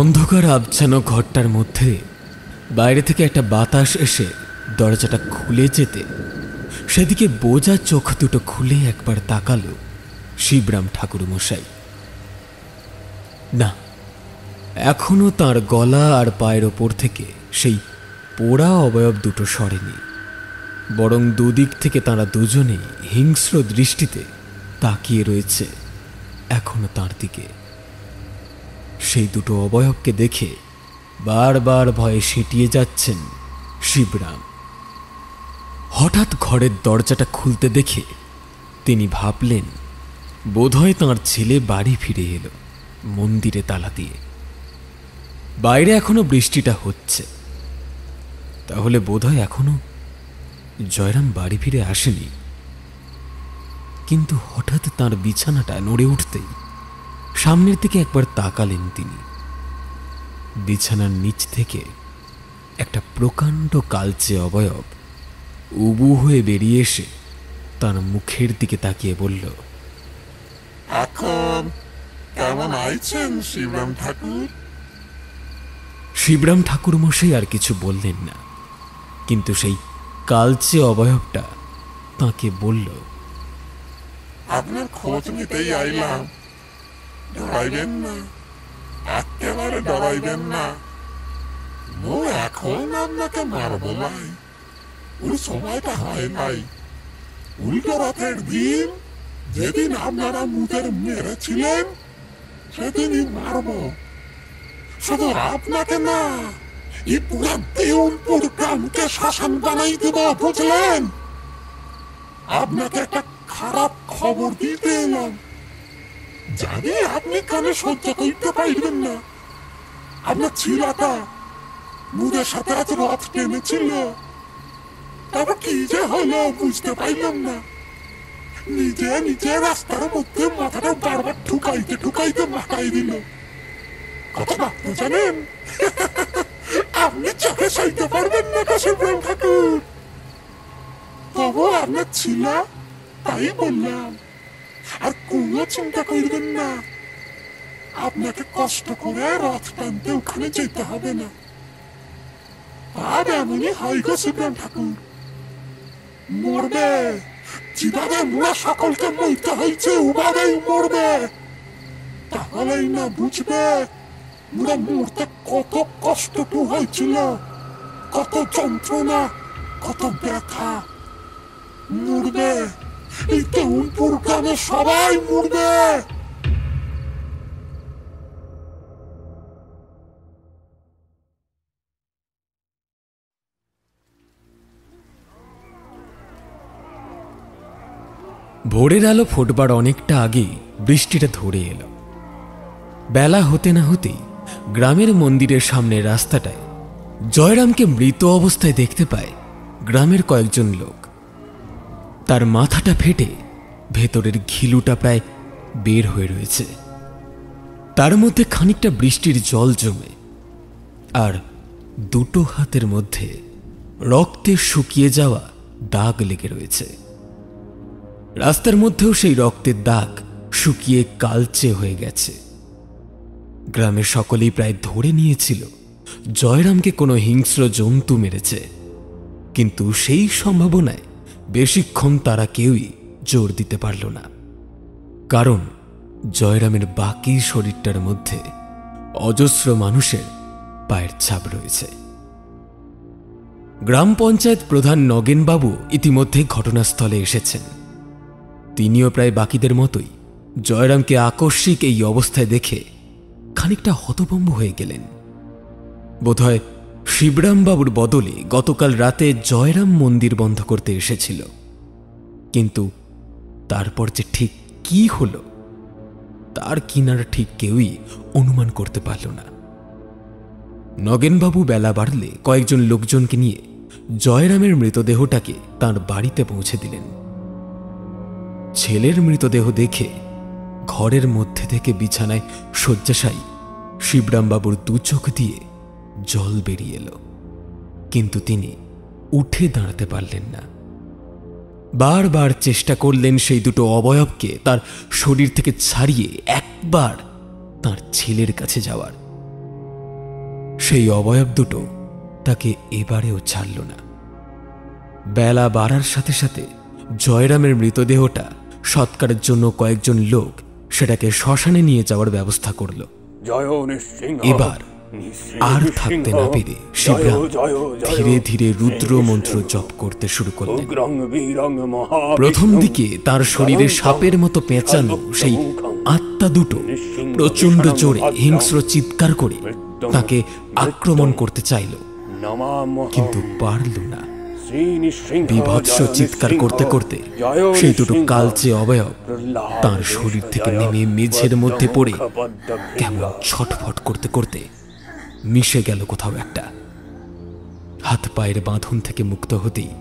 অন্ধকার আবছানো ঘরটার মধ্যে বাইরে থেকে একটা বাতাস এসে দরজাটা খুলে যেতে সেদিকে বোঝা চোখ দুটো খুলে একবার তাকালো শিবরাম ঠাকুর মশাই। না, এখনো তার গলা আর পায়ের ওপর থেকে সেই পোড়া অবয়ব দুটো সরেনি, বরং দুদিক থেকে তারা দুজনেই হিংস্র দৃষ্টিতে তাকিয়ে রয়েছে এখনো তার দিকে। সেই দুটো অবয়বকে দেখে বারবার ভয়ে সেঁটিয়ে যাচ্ছেন শিবরাম। হঠাৎ ঘরের দরজাটা খুলতে দেখে তিনি ভাবলেন বোধহয় তাঁর ছেলে বাড়ি ফিরে এলো মন্দিরে তালা দিয়ে। বাইরে এখনো বৃষ্টিটা হচ্ছে, তাহলে বোধহয় এখনো জয়রাম বাড়ি ফিরে আসেনি। কিন্তু হঠাৎ তাঁর বিছানাটা নড়ে উঠতেই সামনের দিকে একবার তাকালেন তিনি। বিছানার নিচ থেকে একটা প্রকাণ্ড কালচে অবয়ব উবু হয়ে বেরিয়ে এসে তার মুখের দিকে তাকিয়ে বলল, এখন কেমন আছেন শিবরাম ঠাকুর? শিবরাম ঠাকুর মশাই আর কিছু বললেন না, কিন্তু সেই কালচে অবয়বটা তাকে বলল, আপনার খোঁজ নিতেই আইলাম। ডরাইবেন না, একেবারে ডরাইবেন না। ও এখন আপনাকে মারব নাই, ওর সময়টা হয় নাই। উল্টো রথের দিন যেদিন আপনারা মুখের মেরেছিলেন সেদিনই মারব। শুধু আপনাকে না, এই পুরা দেউলপুর গ্রামকে শ্মশান বানাই দেব, বুঝলেন? আপনাকে একটা খারাপ খবর দিতে এলাম, জানি আপনি কানে সহ্য করতে পারবেন না। আপনার ছিলাটা মুদের সাথে আজ রথ টেনেছিল, তারপর কি যে হলো বুঝতে পারলাম না। নিজে নিজে রাস্তার মধ্যে মাথাটা বারবার ঠুকাইতে ঠুকাইতে মাথায় দিল। কত বাক্য জানেন? আপনি চোখে সইতে পারবেন না শিবরাম ঠাকুর। তবু আপনার ছিল তাই বললাম। আর কোনো চিন্তা করবেন না, আপনাকে কষ্ট করে রথ টানতে ওখানে যেতে হবে না। আর এমনই হয় গো শিবরাম ঠাকুর, মরবে যেভাবে মোরা সকলকে মরতে হয়েছে ওভাবেই মরবে। তাহলেই না বুঝবে মোরা মরতে কত কষ্টটু হয়েছিল, কত যন্ত্রণা, কত ব্যথা। মরবে, এই দেউলপুর গ্রামে সবাই মরবে। ভোরের আলো ফোটবার অনেকটা আগেই বৃষ্টিটা ধরে এলো। বেলা হতে না হতেই গ্রামের মন্দিরের সামনের রাস্তাটায় জয়রামকে মৃত অবস্থায় দেখতে পায় গ্রামের কয়েকজন লোক। তার মাথাটা ফেটে ভেতরের ঘিলুটা প্রায় বের হয়ে রয়েছে, তার মধ্যে খানিকটা বৃষ্টির জল জমে, আর দুটো হাতের মধ্যে রক্তে শুকিয়ে যাওয়া দাগ লেগে রয়েছে। রাস্তার মধ্যেও সেই রক্তের দাগ শুকিয়ে কালচে হয়ে গেছে। গ্রামের সকলেই প্রায় ধরে নিয়েছিল জয়রামকে কোনো হিংস্র জন্তু মেরেছে, কিন্তু সেই সম্ভাবনায় বেশিক্ষণ তারা কেউই জোর দিতে পারল না, কারণ জয়রামের বাকি শরীরটার মধ্যে অজস্র মানুষের পায়ের ছাপ রয়েছে। গ্রাম পঞ্চায়েত প্রধান নগেনবাবু ইতিমধ্যে ঘটনাস্থলে এসেছেন। তিনিও প্রায় বাকিদের মতোই জয়রামকে আকস্মিক এই অবস্থায় দেখে খানিকটা হতভম্ব হয়ে গেলেন। বোধহয় শিবরামবাবুর বদলে গতকাল রাতে জয়রাম মন্দির বন্ধ করতে এসেছিল, কিন্তু তারপর যে ঠিক কি হলো তার কিনারা ঠিক কেউই অনুমান করতে পারল না। নগেনবাবু বেলা বাড়লে কয়েকজন লোকজনকে নিয়ে জয়রামের মৃতদেহটাকে তার বাড়িতে পৌঁছে দিলেন। ছেলের মৃতদেহ দেখে ঘরের মধ্যে থেকে বিছানায় শয্যাশায়ী শিবরামবাবুর দু চোখ দিয়ে জল বেরিয়ে এলো, কিন্তু তিনি উঠে দাঁড়াতে পারলেন না। বারবার চেষ্টা করলেন সেই দুটো অবয়বকে তার শরীর থেকে ছাড়িয়ে একবার তার ছেলের কাছে যাওয়ার। সেই অবয়ব দুটো তাকে এবারেও ছাড়ল না। বেলা বাড়ার সাথে সাথে জয়রামের মৃতদেহটা সৎকারের জন্য কয়েকজন লোক সেটাকে শ্মশানে নিয়ে যাওয়ার ব্যবস্থা করল। এবার আর থাকতে না পেরে শিবরাম ধীরে ধীরে রুদ্র মন্ত্র জপ করতে শুরু করলেন। প্রথম দিকে তার শরীরে সাপের মতো পেঁচানো সেই আত্মা দুটো প্রচন্ড জোরে হিংস্র চিৎকার করে তাকে আক্রমণ করতে চাইল, কিন্তু পারল না। বিভৎস চিৎকার করতে করতে সেই দুটো কালচে অবয়ব তার শরীর থেকে নেমে মেঝের মধ্যে পড়ে কেমন ছটফট করতে করতে মিশে গেল কোথাও একটা। হাত পায়ের বাঁধন থেকে মুক্ত হতেই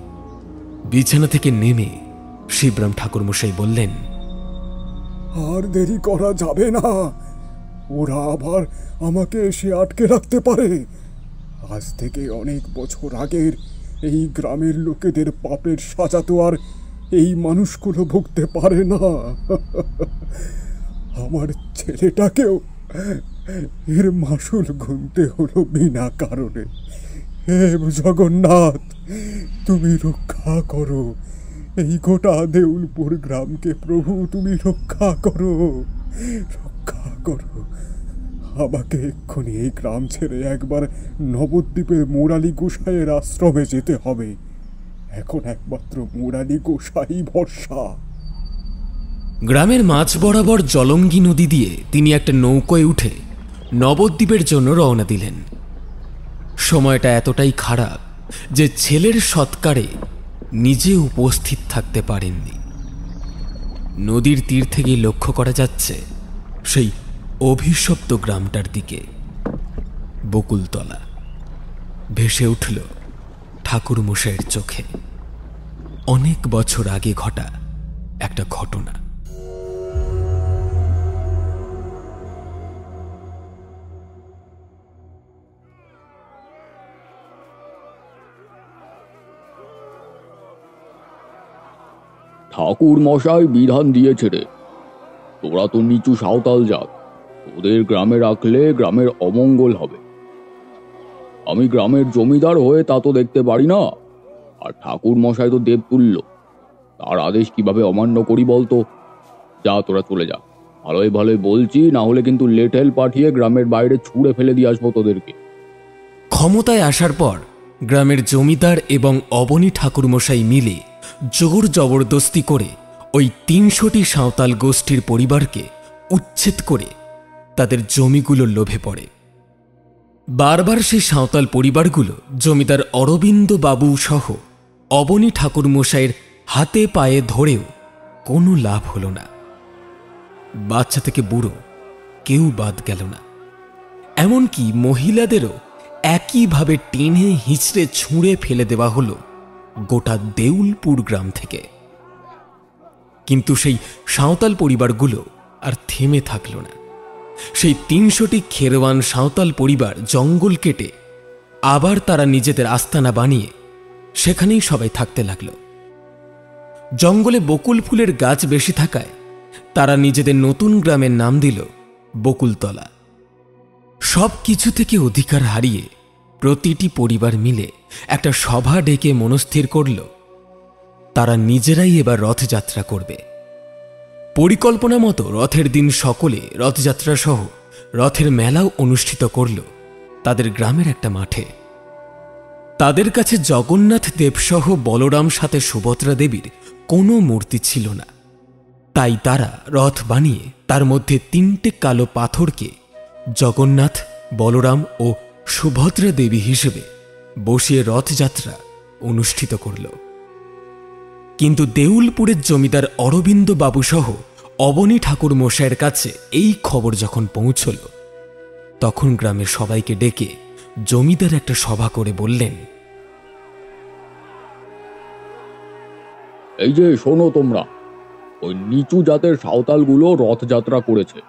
বিছানা থেকে নেমে শিবরাম ঠাকুরমশাই বললেন, আর দেরি করা যাবে না, ওরা আবার আমাকে এসে আটকে রাখতে পারে। আজ থেকে অনেক বছর আগের এই গ্রামের লোকেদের পাপের সাজা তো আর এই মানুষগুলো ভুগতে পারে না। আমার ছেলেটাকেও এর মাসুল গুনতে হলো বিনা কারণে। হে জগন্নাথ, তুমি রক্ষা করো এই গোটা দেউলপুর গ্রামকে। প্রভু তুমি রক্ষা করো, রক্ষা করো। আমাকে এক্ষুনি এই গ্রাম ছেড়ে একবার নবদ্বীপের মুরালি গোসাইয়ের আশ্রমে যেতে হবে। এখন একমাত্র মুরালি গোসাই ভরসা। গ্রামের মাঝ বরাবর জলঙ্গি নদী দিয়ে তিনি একটা নৌকোয় উঠে নবদ্বীপের জন্য রওনা দিলেন। সময়টা এতটাই খারাপ যে ছেলের সৎকারে নিজে উপস্থিত থাকতে পারেননি। নদীর তীর থেকে লক্ষ্য করা যাচ্ছে সেই অভিশপ্ত গ্রামটার দিকে। বকুলতলা ভেসে উঠল ঠাকুরমশাইয়ের চোখে। অনেক বছর আগে ঘটা একটা ঘটনা। ঠাকুর মশাই বিধান দিয়েছে রে, তোরা তো নিচু সাঁওতাল জাত, তোদের গ্রামে রাখলে গ্রামের অমঙ্গল হবে। আমি গ্রামের জমিদার হয়ে তা তো দেখতে পারি না, আর ঠাকুর মশাই তো দেবতুল্য, তার আদেশ কিভাবে অমান্য করি বলতো? যা তোরা চলে যা, ভালোই ভালোই বলছি, না হলে কিন্তু লেটেল পাঠিয়ে গ্রামের বাইরে ছুঁড়ে ফেলে দিয়ে আসবো তোদেরকে। ক্ষমতায় আসার পর গ্রামের জমিদার এবং অবনী ঠাকুরমশাই মিলে জোর জবরদস্তি করে ওই ৩০০টি সাঁওতাল গোষ্ঠীর পরিবারকে উচ্ছেদ করে তাদের জমিগুলো লোভে পড়ে। বারবার সেই সাঁওতাল পরিবারগুলো জমিদার অরবিন্দ বাবু সহ অবনী ঠাকুরমশাইয়ের হাতে পায়ে ধরেও কোনো লাভ হল না। বাচ্চা থেকে বুড়ো কেউ বাদ গেল না। এমনকি মহিলাদেরও একইভাবে টেনে হিঁচড়ে ছুঁড়ে ফেলে দেওয়া হলো গোটা দেউলপুর গ্রাম থেকে। কিন্তু সেই সাঁওতাল পরিবারগুলো আর থেমে থাকল না। সেই ৩০০টি খেরওয়ান সাঁওতাল পরিবার জঙ্গল কেটে আবার তারা নিজেদের আস্তানা বানিয়ে সেখানেই সবাই থাকতে লাগল। জঙ্গলে বকুল ফুলের গাছ বেশি থাকায় তারা নিজেদের নতুন গ্রামের নাম দিল বকুলতলা। সব কিছু থেকে অধিকার হারিয়ে প্রতিটি পরিবার মিলে একটা সভা ডেকে মনস্থির করল তারা নিজেরাই এবার রথযাত্রা করবে। পরিকল্পনা মতো রথের দিন সকলে রথযাত্রা সহ রথের মেলাও অনুষ্ঠিত করল তাদের গ্রামের একটা মাঠে। তাদের কাছে জগন্নাথ দেবসহ বলরাম সাথে সুভদ্রা দেবীর কোনো মূর্তি ছিল না। তাই তারা রথ বানিয়ে তার মধ্যে 3টে কালো পাথরকে জগন্নাথ, বলরাম ও সুভদ্রা দেবী হিসেবে বসিয়ে রথযাত্রা অনুষ্ঠিত করল। কিন্তু দেউলপুরের জমিদার অরবিন্দ বাবুসহ অবনী ঠাকুর মশাইয়ের কাছে এই খবর যখন পৌঁছল, তখন গ্রামের সবাইকে ডেকে জমিদার একটা সভা করে বললেন, এই যে শোনো তোমরা, ওই নিচু জাতের সাঁওতালগুলো রথযাত্রা করেছে।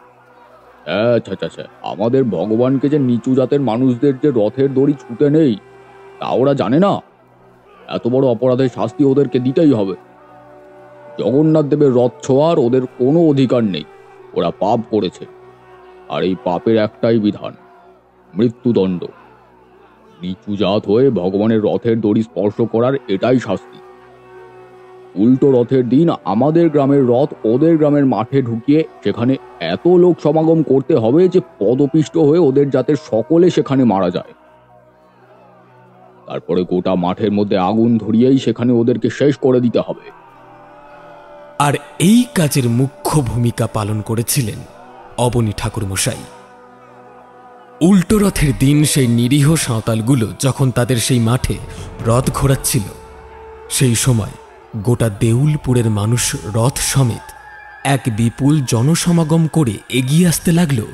আচ্ছা, আমাদের ভগবানকে যে নিচু জাতের মানুষদের যে রথের দড়ি ছুটে নেই তা ওরা জানে না? এত বড় অপরাধের শাস্তি ওদেরকে দিতেই হবে। জগন্নাথ দেবের রথ ছোঁয়ার ওদের কোনো অধিকার নেই, ওরা পাপ করেছে। আর এই পাপের একটাই বিধান, মৃত্যুদণ্ড। নিচু জাত হয়ে ভগবানের রথের দড়ি স্পর্শ করার এটাই শাস্তি। উল্টো রথের দিন আমাদের গ্রামের রথ ওদের গ্রামের মাঠে ঢুকিয়ে সেখানে এত লোক সমাগম করতে হবে যে পদপিষ্ট হয়ে ওদের জাতের সকলে সেখানে মারা যায়। তারপরে গোটা মাঠের মধ্যে আগুন ধরিয়েই সেখানে ওদেরকে শেষ করে দিতে হবে। আর এই কাজের মুখ্য ভূমিকা পালন করেছিলেন অবনী ঠাকুর মশাই। উল্টো রথের দিন সেই নিরীহ সাঁওতালগুলো যখন তাদের সেই মাঠে রথ ঘোরাচ্ছিল, সেই সময় গোটা দেউলপুরের মানুষ রথ সমেত এক বিপুল জনসমাগম করে এগিয়ে আসতে লাগলো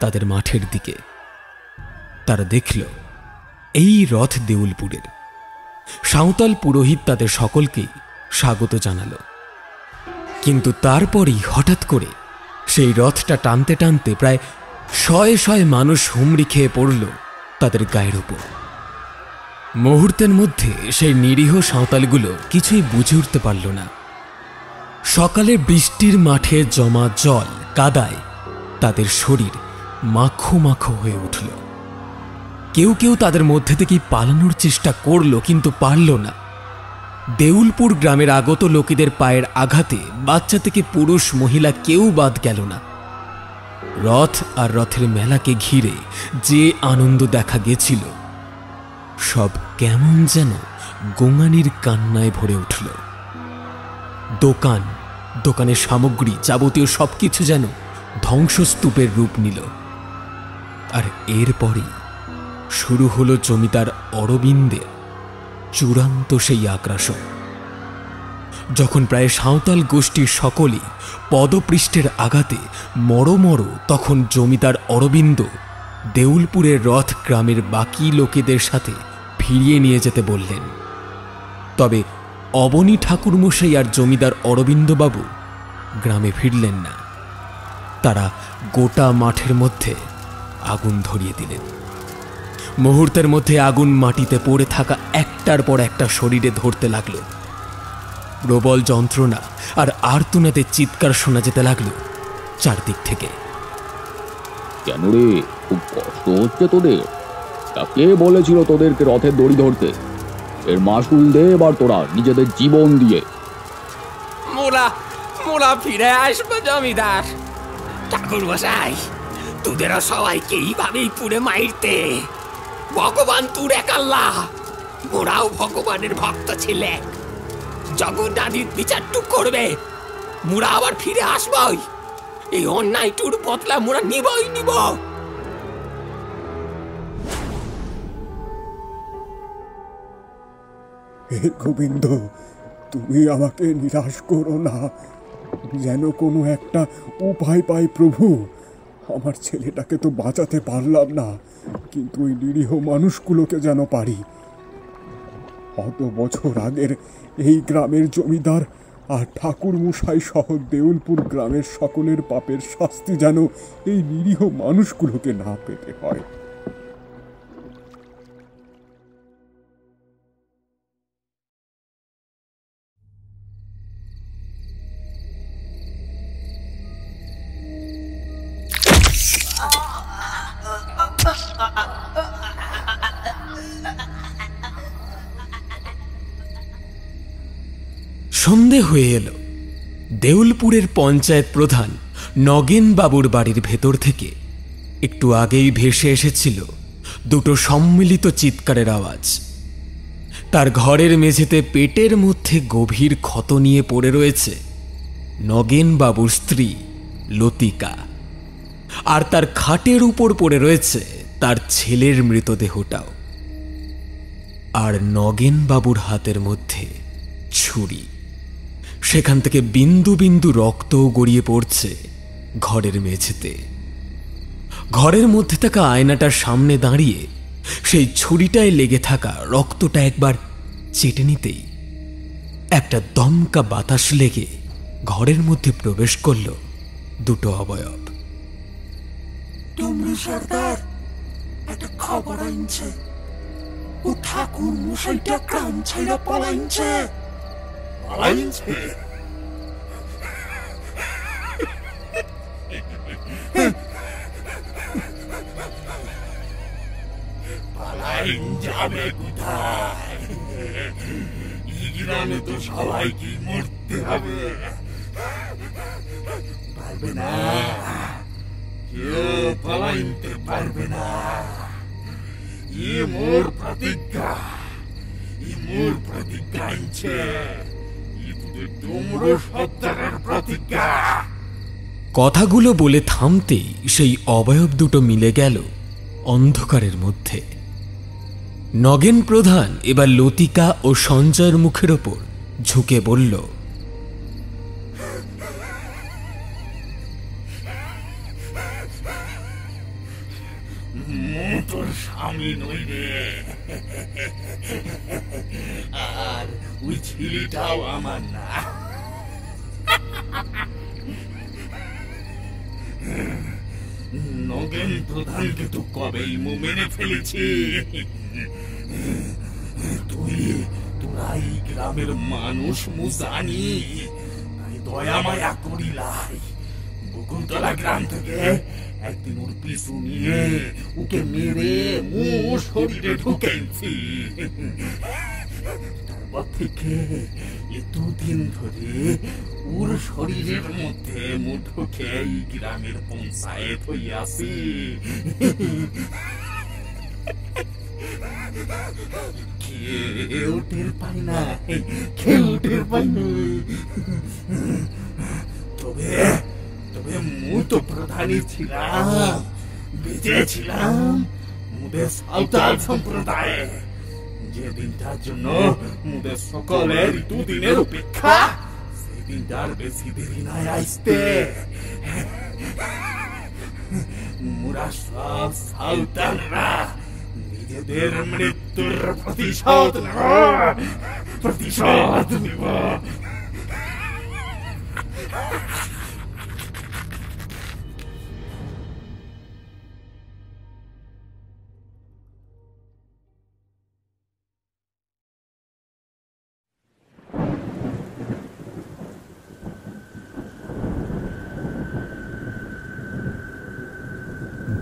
তাদের মাঠের দিকে। তারা দেখল এই রথ দেউলপুরের। সাঁওতাল পুরোহিত তাদের সকলকেই স্বাগত জানালো। কিন্তু তারপরই হঠাৎ করে সেই রথটা টানতে টানতে প্রায় শয়ে শয়ে মানুষ হুমড়ি খেয়ে পড়ল তাদের গায়ের উপর। মুহূর্তের মধ্যে সেই নিরীহ সাঁওতালগুলো কিছুই বুঝে উঠতে পারল না। সকালে বৃষ্টির মাঠে জমা জল কাদায় তাদের শরীর মাখো মাখো হয়ে উঠল। কেউ কেউ তাদের মধ্যে থেকেই পালানোর চেষ্টা করল, কিন্তু পারল না। দেউলপুর গ্রামের আগত লোকেদের পায়ের আঘাতে বাচ্চা থেকে পুরুষ মহিলা কেউ বাদ গেল না। রথ আর রথের মেলাকে ঘিরে যে আনন্দ দেখা গেছিল, সব কেমন যেন গোঙানির কান্নায় ভরে উঠল। দোকানের সামগ্রী যাবতীয় সবকিছু যেন ধ্বংসস্তূপের রূপ নিল। আর এরপরই শুরু হলো জমিদার অরবিন্দের চূড়ান্ত সেই আগ্রাসন। যখন প্রায় সাঁওতাল গোষ্ঠীর সকলেই পদপৃষ্ঠের আঘাতে মরমর, তখন জমিদার অরবিন্দ দেউলপুরের রথ গ্রামের বাকি লোকেদের সাথে ফিরিয়ে নিয়ে যেতে বললেন। তবে অবনী ঠাকুরমশাই আর জমিদার অরবিন্দবাবু গ্রামে ফিরলেন না। তারা গোটা মাঠের মধ্যে আগুন ধরিয়ে দিলেন। মুহূর্তের মধ্যে আগুন মাটিতে পড়ে থাকা একটার পর একটা শরীরে ধরতে লাগলো। প্রবল যন্ত্রণা আর আর্তনাদের চিৎকার শোনা যেতে লাগলো চারদিক থেকে। কেন রে, খুব কষ্ট হচ্ছে তোদের? তা কে বলেছিল তোদেরকে রথের দড়ি ধরতে? এর মাসুল দে এবার তোরা নিজেদের জীবন দিয়ে। মোরা ফিরে আসবো জমিদার। ঠাকুর মশাই, তোদেরা সবাইকে এইভাবেই পুড়ে মাইরতে। ভগবান তোর এক আল্লাহ, মোরাও ভগবানের ভক্ত ছিলে। জগন্নাথের বিচারটু করবে, মোরা আবার ফিরে আসবই। এই অন্যায়টুর বদলা মোরা নিবই নিব। হে গোবিন্দ, তুমি আমাকে নিরাশ করো না, যেন কোনো একটা উপায় পাই প্রভু। আমার ছেলেটাকে তো বাঁচাতে পারলাম না, কিন্তু ওই নিরীহ মানুষগুলোকে যেন পারি। অত বছর আগের এই গ্রামের জমিদার আর ঠাকুর মশাই সহ দেউলপুর গ্রামের সকলের পাপের শাস্তি যেন এই নিরীহ মানুষগুলোকে না পেতে হয়। সন্ধে হয়ে এলো। দেউলপুরের পঞ্চায়েত প্রধান নগেন বাবুর বাড়ির ভেতর থেকে একটু আগেই ভেসে এসেছিল দুটো সম্মিলিত চিৎকারের আওয়াজ। তার ঘরের মেঝেতে পেটের মধ্যে গভীর ক্ষত নিয়ে পড়ে রয়েছে নগেন বাবুর স্ত্রী লতিকা, আর তার খাটের উপর পড়ে রয়েছে তার ছেলের মৃতদেহটাও। আর নগেন বাবুর হাতের মধ্যে ছুরি, সেখান থেকে বিন্দু বিন্দু রক্তও গড়িয়ে পড়ছে ঘরের মেঝেতে। ঘরের মধ্যে থাকা আয়নাটার সামনে দাঁড়িয়ে সেই ছুরিটায় লেগে থাকা রক্তটা একবার চেটে নিতেই একটা দমকা বাতাস লেগে ঘরের মধ্যে প্রবেশ করল দুটো অবয়ব। ডুমরু সর্দার একটা খবর আনছে, ও ঠাকুর মশাইটা গ্রাম ছাইরা পলাইছে। পলাইছে? পালাইন যাবে কোথায়? এই গ্রামে তো সবাইকে মরতে হবে। পারবে না, কেউ পালাইতে পারবে না। এ মোর প্রতিজ্ঞা, এ মোর প্রতিজ্ঞা আনছে। ডুমরু সর্দারের প্রতিজ্ঞা। কথাগুলো বলে থামতেই সেই অবয়ব দুটো মিলে গেল অন্ধকারের মধ্যে। নগেন প্রধান এবার লতিকা ও সঞ্জয়ের মুখের ওপর ঝুঁকে বলল, তোর স্বামী নই রে, আর ওই ছেলেটাও আমার না। নগেন প্রধানকে তো কবেই মেনে ফেলেছি। তোরা এই গ্রামের মানুষ জানি, তাই দয়া মায়া করিলাই বকুলতলা গ্রাম থেকে একদিন ওর পিছু নিয়ে ওকে মেরে মোর শরীরে ঢুকেছি। তারপর থেকে এতদিন ধরে ওর শরীরের মধ্যে ঢুকে এই গ্রামের পঞ্চায়েত হইয়াছি। কেউ টের পাই না, কেউ টের পাই না। তবে মু তো প্রধানই ছিলাম, বেঁচে ছিলাম মুদের সাঁওতাল সম্প্রদায়ে। যে দিনটার জন্য মুদের সকলের দুদিনের অপেক্ষা, সেই দিনটার বেশি দেরি নাই আসতে। মুরা সব সাঁওতালরা নিজেদের মৃত্যুর প্রতিশোধ নিব।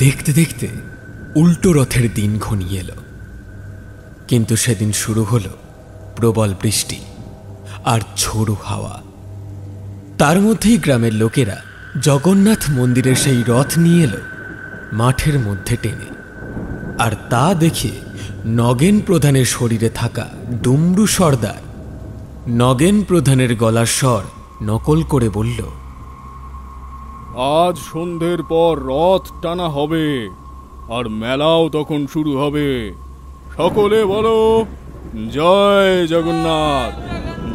দেখতে দেখতে উল্টো রথের দিন ঘনিয়ে এলো, কিন্তু সেদিন শুরু হলো প্রবল বৃষ্টি আর ঝোড়ো হাওয়া। তার মধ্যেই গ্রামের লোকেরা জগন্নাথ মন্দিরের সেই রথ নিয়ে এলো মাঠের মধ্যে টেনে। আর তা দেখে নগেন প্রধানের শরীরে থাকা ডুমরু সর্দার নগেন প্রধানের গলার স্বর নকল করে বলল, আজ সন্ধ্যের পর রথ টানা হবে, আর মেলাও তখন শুরু হবে। সকলে বলো, জয় জগন্নাথ,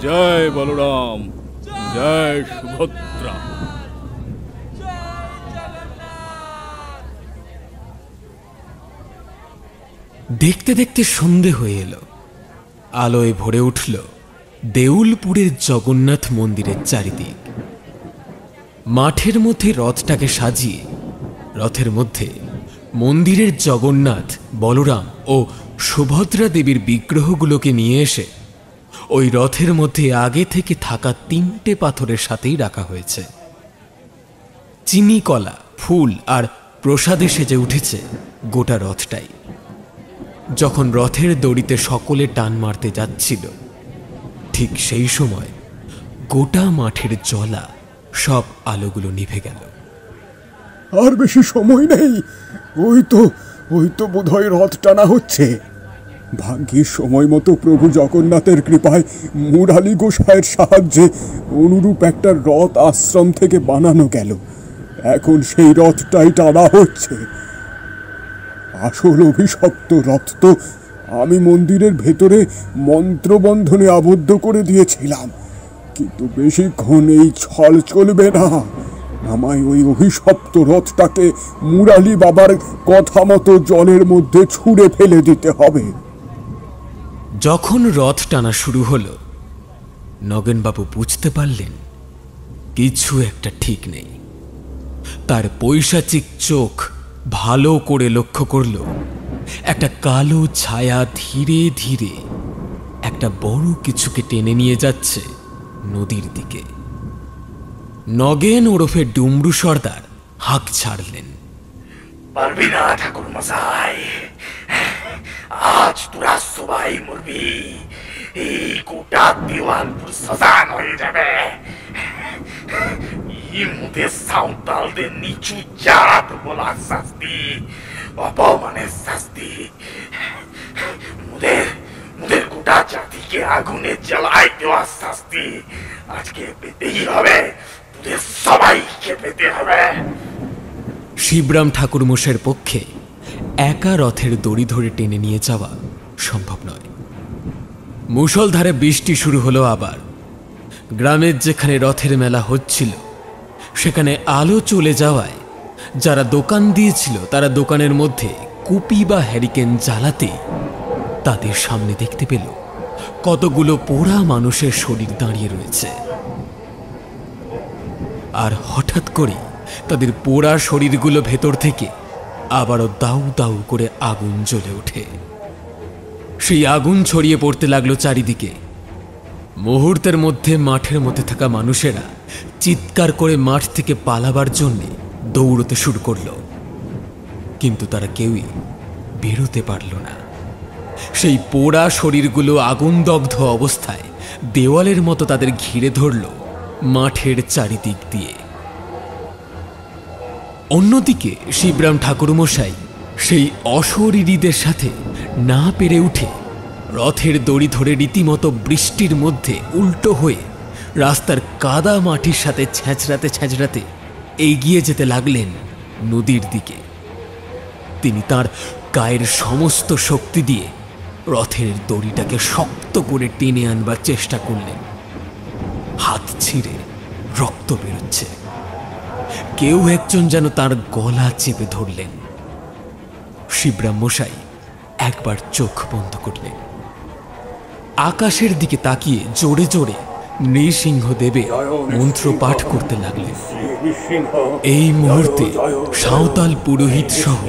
জয় বলরাম, জয় সুভদ্রা। দেখতে দেখতে সন্ধে হয়ে এলো। আলোয় ভরে উঠল দেউলপুরের জগন্নাথ মন্দিরের চারিদিক। মাঠের মধ্যে রথটাকে সাজিয়ে রথের মধ্যে মন্দিরের জগন্নাথ, বলরাম ও সুভদ্রা দেবীর বিগ্রহগুলোকে নিয়ে এসে ওই রথের মধ্যে আগে থেকে থাকা 3টে পাথরের সাথেই রাখা হয়েছে। চিনি, কলা, ফুল আর প্রসাদে সেজে উঠেছে গোটা রথটাই। যখন রথের দড়িতে সকলে টান মারতে যাচ্ছিল, ঠিক সেই সময় গোটা মাঠের জ্বলা সব আলোগুলো নিভে গেল। আর বেশি সময় নেই, ওই তো ওই তো বোধহয় রথ টানা হচ্ছে। ভাগ্যের সময় মতো প্রভু জগন্নাথের কৃপায় মুরালি গোসাইয়ের সাহায্যে অনুরূপ একটা রথ আশ্রম থেকে বানানো গেল। এখন সেই রথটাই টানা হচ্ছে। আসল অভিশপ্ত রথ তো আমি মন্দিরের ভেতরে মন্ত্রবন্ধনে আবদ্ধ করে দিয়েছিলাম, কিন্তু বেশিক্ষণ এই ছল চলবে না। আমায় ওই অভিশপ্ত রথটাকে মুরালি বাবার কথা মতো জলের মধ্যে ছুঁড়ে ফেলে দিতে হবে। যখন রথ টানা শুরু হলো, নগেনবাবু বুঝতে পারলেন কিছু একটা ঠিক নেই। তার পৈশাচিক চোখ ভালো করে লক্ষ্য করল একটা কালো ছায়া ধীরে ধীরে একটা বড় কিছুকে টেনে নিয়ে যাচ্ছে নদীর দিকে। নগেন ওরফে ডুমরু সর্দার হাঁক ছাড়লেন, পারবি না ঠাকুর মশাই, আজ তোরা সবাই মরবি। এই গোটা দিওয়ানপুর শ্মশান হয়ে যাবে। মুদের সাঁওতালদের নিচু জাত বলার শাস্তি, অপমানের শাস্তি, মুদের গোটা জাতিকে আগুনে জ্বালাই দেওয়ার শাস্তি আজকে পেতেই হবে। তোদের সবাইকে পেতে হবে। শিবরাম ঠাকুর মশাইয়ের পক্ষে একা রথের দড়ি ধরে টেনে নিয়ে যাওয়া সম্ভব নয়। মুষলধারে বৃষ্টি শুরু হলো আবার। গ্রামের যেখানে রথের মেলা হচ্ছিল সেখানে আলো চলে যাওয়ায় যারা দোকান দিয়েছিল তারা দোকানের মধ্যে কুপি বা হ্যারিকেন জ্বালাতে তাদের সামনে দেখতে পেল কতগুলো পোড়া মানুষের শরীর দাঁড়িয়ে রয়েছে। আর হঠাৎ করে তাদের পোড়া শরীরগুলো ভেতর থেকে আবারও দাউ দাউ করে আগুন জ্বলে ওঠে। সেই আগুন ছড়িয়ে পড়তে লাগলো চারিদিকে। মুহূর্তের মধ্যে মাঠের মধ্যে থাকা মানুষেরা চিৎকার করে মাঠ থেকে পালাবার জন্য দৌড়তে শুরু করল, কিন্তু তারা কেউই বেরোতে পারল না। সেই পোড়া শরীরগুলো আগুনদগ্ধ অবস্থায় দেওয়ালের মতো তাদের ঘিরে ধরল মাঠের চারিদিক দিয়ে। অন্যদিকে শিবরাম ঠাকুরমশাই সেই অশরীরীদের সাথে না পেরে উঠে রথের দড়ি ধরে রীতিমতো বৃষ্টির মধ্যে উল্টো হয়ে রাস্তার কাদা মাটির সাথে ছ্যাঁচড়াতে ছ্যাঁচড়াতে এগিয়ে যেতে লাগলেন নদীর দিকে। তিনি তার গায়ের সমস্ত শক্তি দিয়ে রথের দড়িটাকে শক্ত করে টেনে আনবার চেষ্টা করলেন। হাত ছিঁড়ে রক্ত বেরোচ্ছে। কেউ একজন যেন তার গলা চেপে ধরলেন। শিবরাম মশাই একবার চোখ বন্ধ করলেন। আকাশের দিকে তাকিয়ে জোরে জোরে নৃসিংহদেবের মন্ত্র পাঠ করতে লাগলেন। এই মুহূর্তে সাঁওতাল পুরোহিত সহ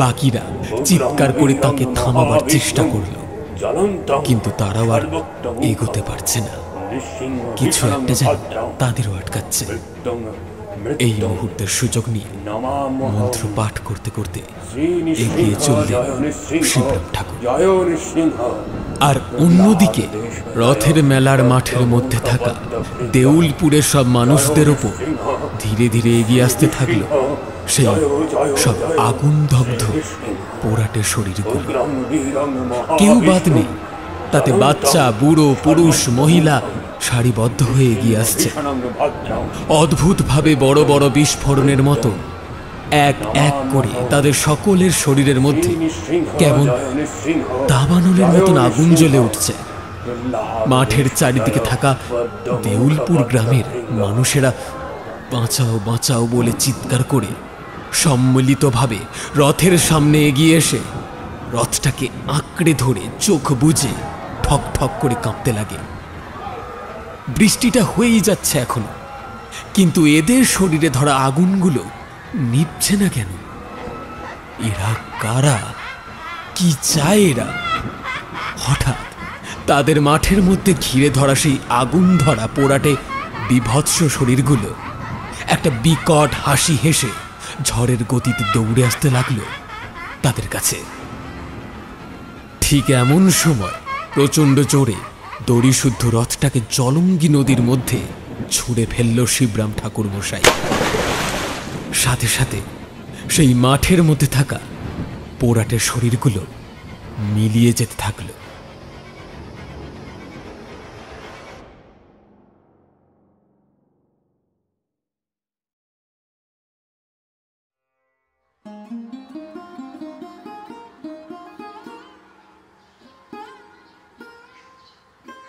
বাকিরা চিৎকার করে তাকে থামাবার চেষ্টা করল, কিন্তু তারাও আর এগোতে পারছে না। কিছু একটা যেন তাদেরও আটকাচ্ছে। এই মুহূর্তের সুযোগ নিয়ে মন্ত্র পাঠ করতে করতে এগিয়ে চললেন শিবরাম ঠাকুর। আর অন্যদিকে রথের মেলার মাঠের মধ্যে থাকা দেউলপুরের সব মানুষদের ওপর ধীরে ধীরে এগিয়ে আসতে থাকলো সেই সব আগুনদগ্ধ পোড়াটে শরীরগুলো। কেউ বাদ নেই, তাতে বাচ্চা, বুড়ো, পুরুষ, মহিলা সারিবদ্ধ হয়ে এগিয়ে আসছে। অদ্ভুতভাবে বড় বড় বিস্ফোরণের মতো এক এক করে তাদের সকলের শরীরের মধ্যে কেমন দাবানলের মতন আগুন জ্বলে উঠছে। মাঠের চারিদিকে থাকা দেউলপুর গ্রামের মানুষেরা বাঁচাও বাঁচাও বলে চিৎকার করে সম্মিলিতভাবে রথের সামনে এগিয়ে এসে রথটাকে আঁকড়ে ধরে চোখ বুজে ঠক ঠক করে কাঁপতে লাগে। বৃষ্টিটা হয়েই যাচ্ছে এখনো, কিন্তু এদের শরীরে ধরা আগুনগুলো নিভছে না কেন? এরা কারা? কি চায় এরা? হঠাৎ তাদের মাঠের মধ্যে ঘিরে ধরা সেই আগুন ধরা পোড়াটে বিভৎস শরীরগুলো একটা বিকট হাসি হেসে ঝড়ের গতিতে দৌড়ে আসতে লাগলো তাদের কাছে। ঠিক এমন সময় প্রচণ্ড জোরে দড়িশুদ্ধ রথটাকে জলঙ্গি নদীর মধ্যে ছুঁড়ে ফেলল শিবরাম ঠাকুর মশাই। সাথে সাথে সেই মাঠের মধ্যে থাকা পোড়াটে শরীরগুলো মিলিয়ে যেতে থাকলো।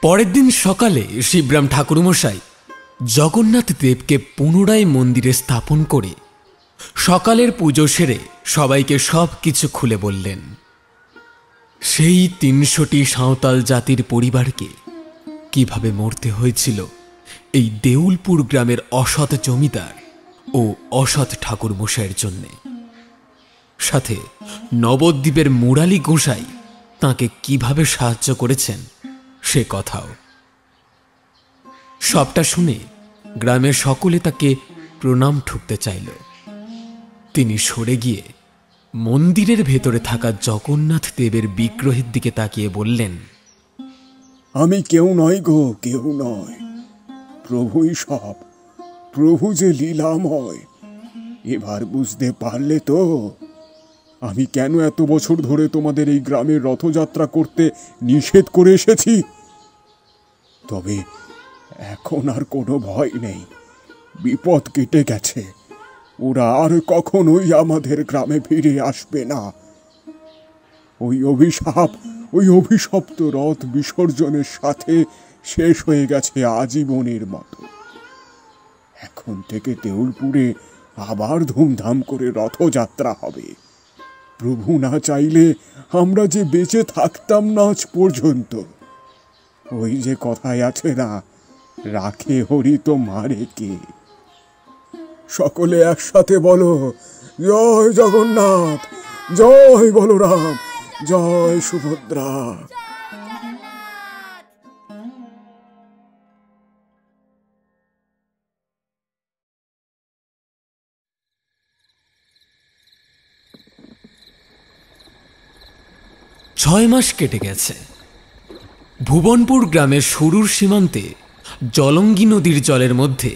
পরের দিন সকালে শিবরাম ঠাকুরমশাই জগন্নাথ দেবকে পুনরায় মন্দিরে স্থাপন করে সকালের পুজো সেরে সবাইকে সব কিছু খুলে বললেন। সেই ৩০০টি সাঁওতাল জাতির পরিবারকে কিভাবে মরতে হয়েছিল এই দেউলপুর গ্রামের অসৎ জমিদার ও অসৎ ঠাকুরমশাইয়ের জন্যে, সাথে নবদ্বীপের মুরালি গোসাই তাঁকে কিভাবে সাহায্য করেছেন সে কথাও। সবটা শুনে গ্রামের সকলে তাকে প্রণাম ঠুকতে চাইল। তিনি সরে গিয়ে মন্দিরের ভেতরে থাকা জগন্নাথ দেবের বিগ্রহের দিকে তাকিয়ে বললেন, আমি কেউ নয় গো, কেউ নয়, প্রভুই সব। প্রভু যে লীলাময়, এবার বুঝতে পারলে তো আমি কেন এত বছর ধরে তোমাদের এই গ্রামের রথযাত্রা করতে নিষেধ করে এসেছি। তবে এখন আর কোনো ভয় নেই, বিপদ কেটে গেছে। ওরা আর কখনোই আমাদের গ্রামে ফিরে আসবে না। ওই অভিশপ্ত রথ বিসর্জনের সাথে শেষ হয়ে গেছে আজীবনের মতো। এখন থেকে দেউলপুরে আবার ধুমধাম করে রথযাত্রা হবে। প্রভু না চাইলে আমরা যে বেঁচে থাকতাম না আজ পর্যন্ত। ওই যে কথায় আছে না, রাখে হরি তো মারে কে। সকলে একসাথে বলো, জয় জগন্নাথ, জয় বলরাম, জয় সুভদ্রা। ছয় মাস কেটে গেছে। ভুবনপুর গ্রামের শুরুর সীমান্তে জলঙ্গি নদীর জলের মধ্যে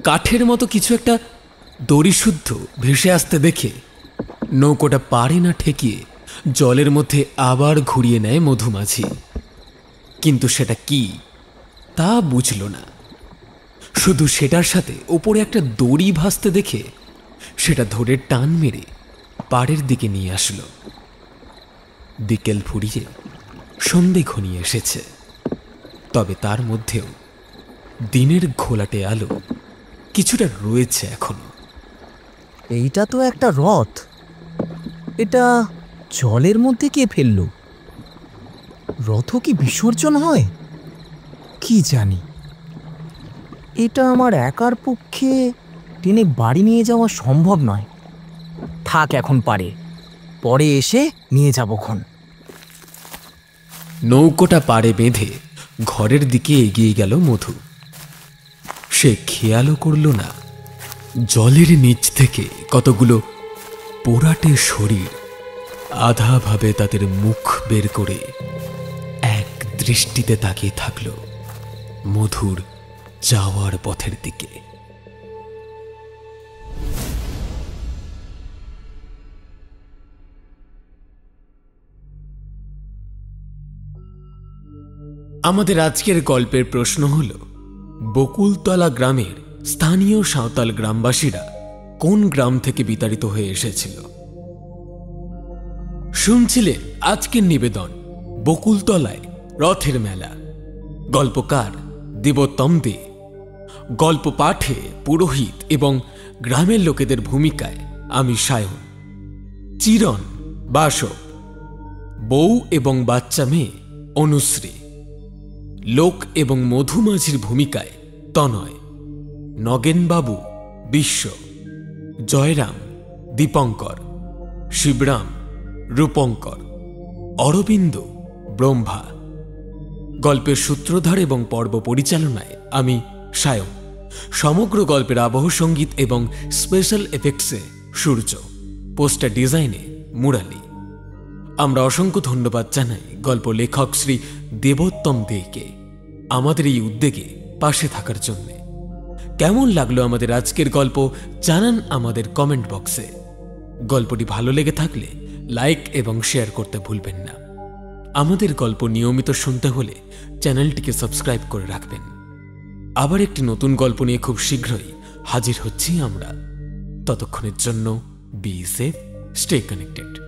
কাঠের মতো কিছু একটা দড়িশুদ্ধ ভেসে আসতে দেখে নৌকোটা পারে না ঠেকিয়ে জলের মধ্যে আবার ঘুরিয়ে নেয় মধুমাছি। কিন্তু সেটা কি তা বুঝল না, শুধু সেটার সাথে ওপরে একটা দড়ি ভাসতে দেখে সেটা ধরে টান মেরে পাড়ের দিকে নিয়ে আসলো। বিকেল ফুরিয়ে সন্ধে ঘনিয়ে এসেছে, তবে তার মধ্যেও দিনের ঘোলাটে আলো কিছুটা রয়েছে এখনো। এইটা তো একটা রথ, এটা জলের মধ্যে কে ফেললো? রথ কি বিসর্জন হয়? কি জানি। এটা আমার একার পক্ষে টেনে বাড়ি নিয়ে যাওয়া সম্ভব নয়। থাক এখন পারে, পরে এসে নিয়ে যাবক্ষণ। নৌকোটা পাড়ে বেঁধে ঘরের দিকে এগিয়ে গেল মধু। সে খেয়ালও করল না জলের নিচ থেকে কতগুলো পোড়াটে শরীর আধাভাবে তাদের মুখ বের করে এক দৃষ্টিতে তাকিয়ে থাকল মধুর যাওয়ার পথের দিকে। আমাদের আজকের গল্পের প্রশ্ন হল, বকুলতলা গ্রামের স্থানীয় সাঁওতাল গ্রামবাসীরা কোন গ্রাম থেকে বিতাড়িত হয়ে এসেছিল? শুনছিলেন আজকের নিবেদন বকুলতলায় রথের মেলা। গল্পকার দেবোত্তম দে, গল্প পাঠে পুরোহিত এবং গ্রামের লোকেদের ভূমিকায় আমি সায়ন, চিরণ বাসব, বউ এবং বাচ্চা মেয়ে অনুশ্রী, লোক এবং মধুমাঝির ভূমিকায় তনয়, নগেনবাবু বিশ্ব, জয়রাম দীপঙ্কর, শিবরাম রূপঙ্কর, অরবিন্দ ব্রহ্মা। গল্পের সূত্রধার এবং পর্ব পরিচালনায় আমি সায়ন। সমগ্র গল্পের আবহ সঙ্গীত এবং স্পেশাল এফেক্টসে সূর্য, পোস্টার ডিজাইনে মুরালি। আমরা অসংখ্য ধন্যবাদ জানাই গল্প লেখক শ্রী দেবোত্তম দেকে আমাদের এই উদ্যোগে পাশে থাকার জন্য। কেমন লাগলো আমাদের আজকের গল্প জানান আমাদের কমেন্ট বক্সে। গল্পটি ভালো লেগে থাকলে লাইক এবং শেয়ার করতে ভুলবেন না। আমাদের গল্প নিয়মিত শুনতে হলে চ্যানেলটিকে সাবস্ক্রাইব করে রাখবেন। আবার একটি নতুন গল্প নিয়ে খুব শীঘ্রই হাজির হচ্ছি আমরা। ততক্ষণের জন্য বি সেফ, স্টে কানেক্টেড।